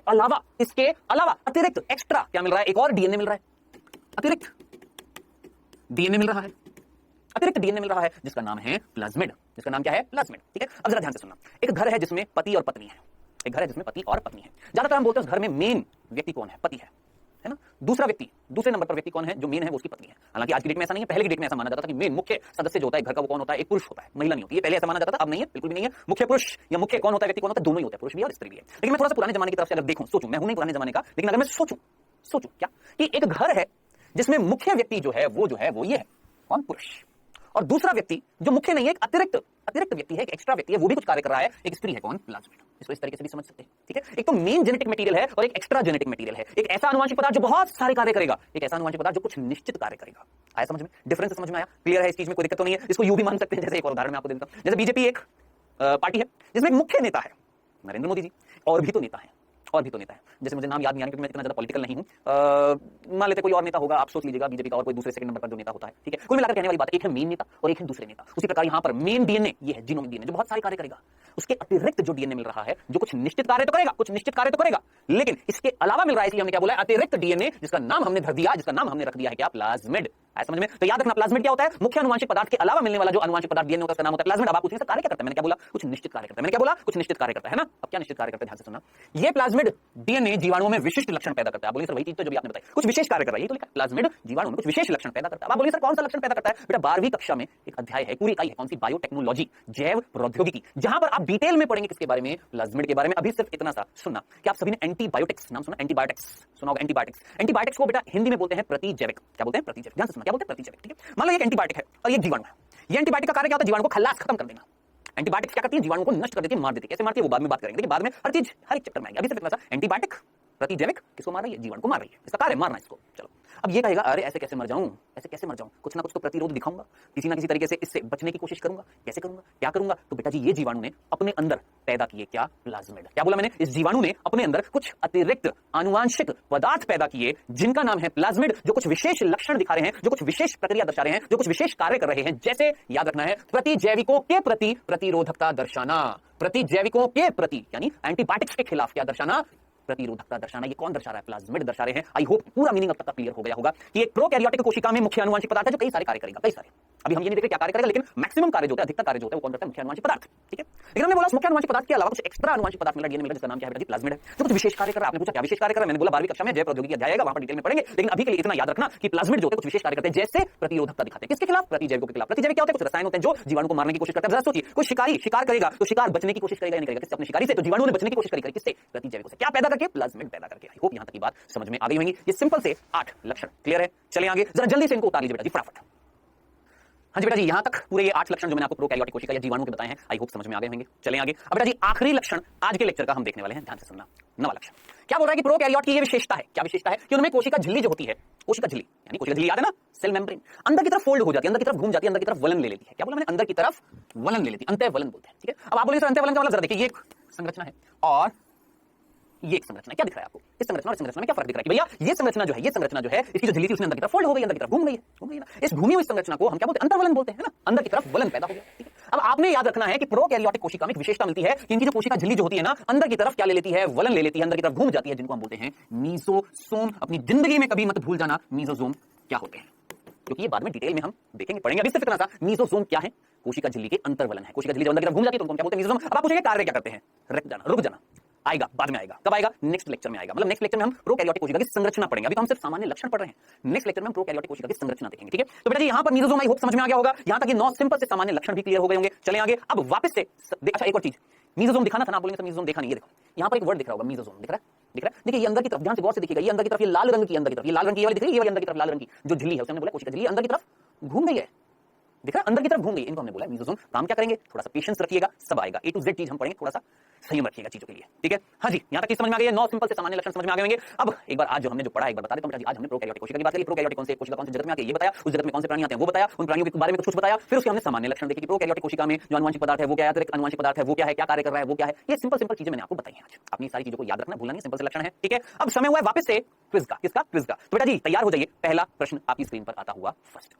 इसके अलावा अतिरिक्त एक्स्ट्रा क्या मिल रहा है? एक और डीएनए मिल रहा है, अतिरिक्त डीएनए मिल रहा है। अतिरिक्त डीएनए मिल रहा है जिसका नाम है प्लाज्मिड। जिसका नाम क्या है? प्लाज्मिड। ठीक है, अब जरा ध्यान से सुनना। एक घर है जिसमें पति और पत्नी है। एक घर है जिसमें पति और पत्नी है। ज्यादातर हम बोलते हैं उस घर में मेन व्यक्ति कौन है? पति है ना। दूसरा व्यक्ति, दूसरे नंबर पर व्यक्ति कौन है? जो मेन है वो उसकी पत्नी है। हालांकि आज की डेट में ऐसा नहीं है, पहले की डेट में ऐसा माना जाता था कि मेन मुख्य सदस्य जो होता है घर का वो कौन होता है? एक पुरुष होता है, महिला नहीं होती है। पहले ऐसा माना जाता था, अब नहीं है, बिल्कुल भी नहीं है। मुख्य पुरुष या मुख्य कौन होता है? व्यक्ति कौन होता है? दोनों ही होते हैं, पुरुष भी और स्त्री भी है। लेकिन मैं थोड़ा सा पुराने जमाने की तरफ से अगर देखूं, सोचूं, मैं हूं नहीं पुराने जमाने का, लेकिन अगर मैं सोचूं क्या कि एक घर है जिसमें मुख्य व्यक्ति जो है वो ये है, कौन? पुरुष। और दूसरा व्यक्ति जो मुख्य नहीं है, एक अतिरिक्त व्यक्ति है, एक एक्स्ट्रा व्यक्ति है, वो भी कुछ कार्य कर रहा है, एक स्त्री है, कौन? प्लाज्मिड। इसको इस तरीके से भी समझ सकते हैं। ठीक है, एक तो मेन जेनेटिक मटेरियल है और एक एक्स्ट्रा जेनेटिक मटेरियल है। एक ऐसा आनुवंशिक पदार्थ जो बहुत सारे कार्य करेगा, एक ऐसा आनुवंशिक पदार्थ जो कुछ निश्चित कार्य करेगा। आया समझ में? डिफरेंस समझ में आया? क्लियर है? इस चीज में कोई दिक्कत तो नहीं है। इसको यू भी मान सकते हैं, जैसे एक और उदाहरण मैं आपको देता हूं। जैसे बीजेपी एक पार्टी है जिसमें एक मुख्य नेता है नरेंद्र मोदी जी, और भी तो नेता है, जैसे मुझे नाम याद नहीं आ रहा क्योंकि मैं इतना ज्यादा पॉलिटिकल नहीं हूं। मान लेते कोई और नेता होगा, आप सोच लीजिएगा बीजेपी का और कोई दूसरे सेकंड नंबर पर जो नेता होता है। ठीक है, कुल मिलाकर कहने वाली बात, एक है मेन नेता और एक है दूसरे नेता। उसी प्रकार यहां पर मेन डीएनए ये है, जीनोमिक डीएनए, जो बहुत सारे कार्य करेगा। उसके अतिरिक्त जो डीएनए मिल रहा है जो कुछ निश्चित कार्य तो करेगा, लेकिन इसके अलावा मिल रहा है, इसलिए हमने क्या बोला? अतिरिक्त डीएनए, जिसका नाम हमने रख दिया है क्या? प्लाज्मिड। आया समझ में? तो याद रखना, प्लाज्मिड क्या होता है? मुख्य आनुवंशिक पदार्थ के अलावा मिलने वाला जो आनुवंशिक पदार्थ डीएनए होता है, उसका नाम होता है प्लाज्मिड। अब आप पूछेंगे कार्य क्या करता है? मैंने क्या बोला? कुछ निश्चित कार्य करता है ना। अब क्या निश्चित कार्य करता है? ध्यान से सुनना। ये प्लाज्मिड डीएनए जीवाणुओं में विशिष्ट लक्षण पैदा करता है। आप बोलिए सर वही चीज तो जो भी आपने बताई, कुछ विशेष कार्य कर रहा है। ये तो लिखा है, प्लाज्मिड जीवाणु में कुछ विशेष लक्षण पैदा करता है। आप बोलिए सर कौन सा लक्षण पैदा करता है? बेटा 12वीं कक्षा में एक अध्याय है, पूरी इकाई है, कौन सी? बायोटेक्नोलॉजी, जैव प्रौद्योगिकी, जहां पर आप डिटेल में पढ़ेंगे किसके बारे में? प्लाज्मिड के बारे में। अभी सिर्फ इतना सा सुनना कि आप सभी ने एंटीबायोटिक्स नाम सुना? एंटीबायोटिक्स सुना होगा। एंटीबायोटिक्स को बेटा हिंदी में बोलते हैं प्रतिजैविक। क्या बोलते हैं? प्रतिजैविक। ध्यान से सुनना, क्या बोलते हैं? प्रतिजैविक। ठीक है, मान लो एक एंटीबायोटिक है और ये जीवाणु है। ये एंटीबायोटिक का कार्य क्या होता है? जीवाणु को खल्लास खत्म कर देना। एंटीबायोटिक्स क्या करती है? जीवाणु को नष्ट कर देती है, मार देती है। कैसे मारती है वो बाद में बात करेंगे, लेकिन बाद में हर चीज हर एक चक्कर में आएगी। अभी सिर्फ इतना सा, एंटीबायोटिक प्रतिजैविक किसको मार रही है? जीवाणु को मार रही है। इसका कार्य मारना इसको। चलो, अब ये कहेगा अरे ऐसे कैसे मर जाऊं, कुछ ना कुछ तो प्रतिरोध दिखाऊंगा, किसी ना किसी तरीके से इससे बचने की कोशिश करूंगा। कैसे करूंगा? क्या करूंगा? तो बेटा जी ये जीवाणु ने अपने अंदर पैदा किए क्या? प्लाज्मिड। क्या बोला मैंने? इस जीवाणु ने अपने अंदर कुछ अतिरिक्त आनुवंशिक पदार्थ पैदा किए जिनका नाम है प्लाज्मिड, जो कुछ विशेष लक्षण दिखा रहे हैं, जो कुछ विशेष प्रक्रिया दर्शा रहे हैं, जो कुछ विशेष कार्य कर रहे हैं। जैसे याद रखना है, प्रतिजैविकों के प्रति प्रतिरोधकता दर्शाना, प्रतिजैविकों के प्रति यानी एंटीबायोटिक्स के खिलाफ क्या दर्शाना? प्रतिरोधकता दर्शाना। ये कौन दर्शा रहा है? प्लाज्मिड दर्शा रहे हैं। आई होप पूरा मीनिंग अब तक क्लियर हो गया होगा कि एक प्रोकैरियोटिक कोशिका में मुख्य आनुवंशिक पदार्थ है जो कई सारे कार्य करेगा, कई सारे। अभी हम ये नहीं देख रहे क्या कार्य करेगा, लेकिन मैक्सिमम कार्य जो होता है, अधिकतर कार्य जो होता है वो कौन करता है? मुख्य आनुवंशिक पदार्थ। ठीक है, लेकिन हमने बोला मुख्य आनुवंशिक पदार्थ के अलावा कुछ एक्स्ट्रा आनुवंशिक पदार्थ मिला, डीएनए मिला, जिसका नाम क्या है? प्लाज्मिड है, जो कुछ विशेष कार्य कर रहा है। आपने पूछा क्या विशेष कार्य कर रहा है? मैंने बोला 12वीं कक्षा में जैव प्रौद्योगिकी अध्याय आएगा, वहां पर डिटेल में पढ़ेंगे। लेकिन अभी के लिए इतना याद रखना कि प्लाज्मिड जो होते हैं कुछ विशेष कार्य करते हैं, जैसे प्रतिरोधकता दिखाते हैं। किसके खिलाफ? प्रतिजैविकों के खिलाफ। प्रतिजैविक क्या होते हैं? कुछ रसायन होते हैं जो जीवाणु को मारने की कोशिश करते हैं। जरा सोचिए, कोई शिकारी शिकार करेगा तो शिकार बचने की कोशिश करेगा या नहीं करेगा? किससे? अपने शिकारी से। तो जीवाणु ने बचने की कोशिश करेगी किससे? प्रतिजैविकों से। क्या पैदा करके? प्लाज्मिड पैदा करके। आई होप यहां तक की बात समझ में आ गई होंगी। ये सिंपल से 8 लक्षण क्लियर है। चले आगे, जरा जल्दी से इनको उतार लीजिए बेटा जी, फटाफट। हाँ जी बेटा जी, यहां तक पूरे ये 8 लक्षण जो मैंने आपको प्रोकैरियोटिक कोशिका या जीवाणु के बताए हैं, आई होप समझ में आ गए होंगे। चले आगे, अब बेटा जी आखिरी लक्षण आज के लेक्चर का हम देखने वाले हैं, ध्यान से सुनना। 9वां लक्षण क्या बोल रहा है कि प्रोकैरियोट की ये विशेषता है। क्या विशेषता है? कि उनमें कोशिका झिल्ली जो होती है, कोशिका झिल्ली यानी कोशिका झिल्ली याद है ना, सेल मेम्ब्रेन, अंदर की तरफ फोल्ड हो जाती है, अंदर की तरफ घूम जाती है, अंदर की तरफ वलन ले लेती है। क्या बोला मैंने? अंदर की तरफ वलन ले लेती है, अंतःवलन बोलते हैं। ठीक है, अब आप बोलिए सर अंतःवलन का मतलब? जरा देखिए, ये एक संरचना है और ये एक संरचना। क्या दिख रहा है आपको? इस संरचना और संरचना में क्या फर्क दिख रहा है? कि भैया ये संरचना जो है इसकी जो झिल्ली थी उसने अंदर की तरफ फोल्ड हो गई, अंदर की तरफ घूम गई है ना। इस घूमी हुई संरचना को हम क्या बोलते हैं? अंतर्वलन बोलते हैं, है ना। अंदर की तरफ वलन पैदा हो गया। ठीक है, अब आपने याद रखना है कि प्रोकैरियोटिक कोशिका में एक विशेषता मिलती है कि इनकी जो कोशिका झिल्ली जो होती है ना, अंदर की तरफ क्या ले लेती है? वलन ले लेती है, अंदर की तरफ घूम जाती है, जिनको हम बोलते हैं मीजोसोम। अपनी जिंदगी में कभी मत भूल जाना मीजोसोम क्या होते हैं, क्योंकि ये बाद में डिटेल में हम देखेंगे, पढ़ेंगे। अभी सिर्फ इतना सा, मीजोसोम क्या है? कोशिका झिल्ली के अंतर्वलन है। कोशिका झिल्ली जब अंदर की तरफ घूम जाती है तो उनको क्या बोलते हैं? मीजोसोम। अब आप पूछेंगे कार्य क्या करते हैं? रुक जाना, आएगा, बाद में आएगा। कब आएगा? नेक्स्ट लेक्चर में आएगा। मतलब नेक्स्ट लेक्चर में हम प्रोकैरियोटिक कोशिका की संरचना पढ़ेंगे। अभी तो हम सिर्फ सामान्य लक्षण पढ़ रहे हैं। नेक्स्ट लेक्चर में हम प्रोकैरियोटिक कोशिका की संरचना देखेंगे। ठीक है, तो बेटा जी यहां पर मीजोसोम आई होप समझ में आ गया होगा। यहां तक ये 9 सिंपल से सामान्य लक्षण भी क्लियर हो गए होंगे। चले आगे, अब वापस से अच्छा एक और चीज, मीजोसोम दिखाना था ना, बोलेंगे मीजोसोम देखा नहीं। ये देखो यहां पर एक वर्ड दिख रहा होगा, मीजोसोम दिख रहा है। देखिए ये अंदर की तरफ, ध्यान से गौर से देखिएगा, ये अंदर की तरफ, ये लाल रंग की, अंदर की तरफ ये लाल रंग की, ये वाली दिख रही है, ये वाली अंदर की तरफ लाल रंग की जो झिल्ली है, उसने बोला कोशिका झिल्ली अंदर की तरफ घूम गई है। दिख रहा है? अंदर की तरफ घूम गई, इनको हमने बोला मीजोसोम। काम क्या करेंगे? थोड़ा सा पेशेंस रखिएगा, सब आएगा। A to Z चीज हम पढ़ेंगे, थोड़ा सा संयम रखिएगा चीजों के लिए। ठीक है, हाँ जी, यहां तक की समझ में आ गई है। 9 सिंपल से सामान्य लक्षण समझ में आ गए होंगे। अब एक बार आज जो हमने जो पढ़ा एक बार बता देता हूं बेटा जी। आज हमने प्रोकैरियोटिक कोशिका की बात करी। प्रोकैरियोटिक कौन से कोशिका कौन से जगत में आती है ये बताया, उस जगत में कौन से प्राणी आते हैं वो बताया, उन प्राणियों के बारे में कुछ बताया। फिर उसके हमने सामान्य लक्षण देखे कि प्रोकैरियोटिक कोशिका में जो आनुवंशिक पदार्थ है वो क्या है, अतिरिक्त आनुवंशिक पदार्थ है वो क्या है, क्या कार्य कर रहा है वो क्या है। ये सिंपल चीजें मैंने आपको बताई हैं आज। अपनी सारी चीजों को याद रखना, भूलना नहीं, सिंपल से लक्षण है। ठीक है, अब समय हुआ है वापस से क्विज का। किसका? क्विज का। तो बेटा जी तैयार हो जाइए, पहला प्रश्न आपकी स्क्रीन पर आता हुआ फर्स्ट।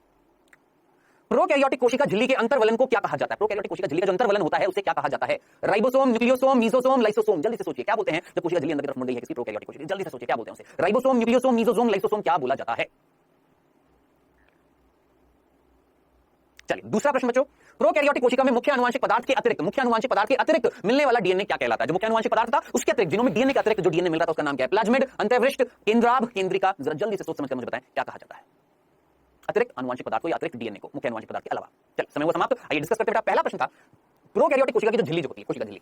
प्रोकैरियोटिक कोशिका झिल्ली के अंतर्वलन को क्या कहा जाता है? प्रोकैरियोटिक कोशिका झिल्ली का जो अंतर्वलन होता है उसे क्या कहा जाता है? Ribosome, nucleosome, mesosome, lysosome. जल्दी से सोचिए क्या बोलते हैं जब कोशिका झिल्ली अंदर की तरफ मुड़ गई है किसी प्रोकैरियोटिक कोशिका? जल्दी से सोचिए क्या बोलते हैं उसे? राइबोसोम, न्यूक्लियोसोम, मीजोसोम, लाइसोसोम क्या बोला जाता है? चलिए दूसरा प्रश्न बच्चों, प्रोकैरियोटिक कोशिका में मुख्य आनुवंशिक पदार्थ के अतिरिक्त मिलने वाला डीएनए क्या कहलाता है? जो मुख्य आनुवंशिक पदार्थ था उसके अतिरिक्त, जिनों में डीएनए के अतिरिक्त जो डीएनए मिल रहा था उसका नाम क्या है? प्लाज्मिड, अंतःवृष्ट, केंद्राभ, केंद्रिका। जरा जल्दी से सोच समझ कर मुझे बताएं क्या कहा जाता है अतिरिक्त आनुवंशिक पदार्थ को या अतिरिक्त डीएनए को मुख्य आनुवंशिक पदार्थ के अलावा। चल समय हुआ समाप्त, आइए डिस्कस करते हैं। पहला प्रश्न था प्रोकैरियोटिक कोशिका की जो झिल्ली जो होती है, कोशिका झिल्ली,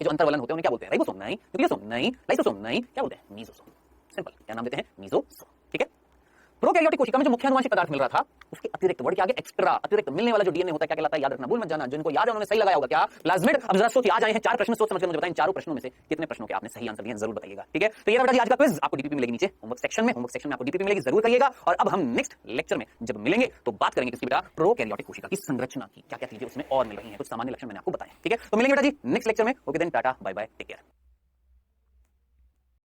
ये जो अंतर्वलन होते हैं उन्हें क्या बोलते हैं? राइबोसोम नहीं, न्यूक्लियोसोम नहीं, लाइसोसोम नहीं, क्या बोलते हैं? मीसोसोम। सिंपल, क्या नाम देते हैं? मीसोसोम। ठीक है। प्रोकैरियोटिक कोशिका में जो मुख्य आनुवंशिक पदार्थ मिल रहा था उसके अतिरिक्त, वर्ड के आगे एक्स्ट्रा, अतिरिक्त मिलने वाला जो डीएनए होता है क्या कहलाता है? याद रखना, भूल मत जाना। जिनको याद है उन्होंने सही लगाया होगा। क्या? प्लाज्मिड। अब जरा सोच, आज आए हैं 4 प्रश्न, सोच समझ कर मुझे बताएं चारों प्रश्नों में से कितने प्रश्नों के आपने सही आंसर दिए जरूर बताइएगा। ठीक है, तो ये बेटा जी आज का क्विज आपको डीपीपी मिलेगी नीचे होमवर्क सेक्शन में आपको डीपीपी मिलेगी, जरूर करिएगा। और अब हम नेक्स्ट लेक्चर में जब मिलेंगे तो बात करेंगे किसकी बेटा? प्रोकैरियोटिक कोशिका की संरचना की, क्या क्या चीजें उसमें और मिल रही हैं, कुछ सामान्य लक्षण मैंने आपको बताए। ठीक है, तो मिलेंगे बेटा जी नेक्स्ट लेक्चर में। Okay then, tata bye bye, take care.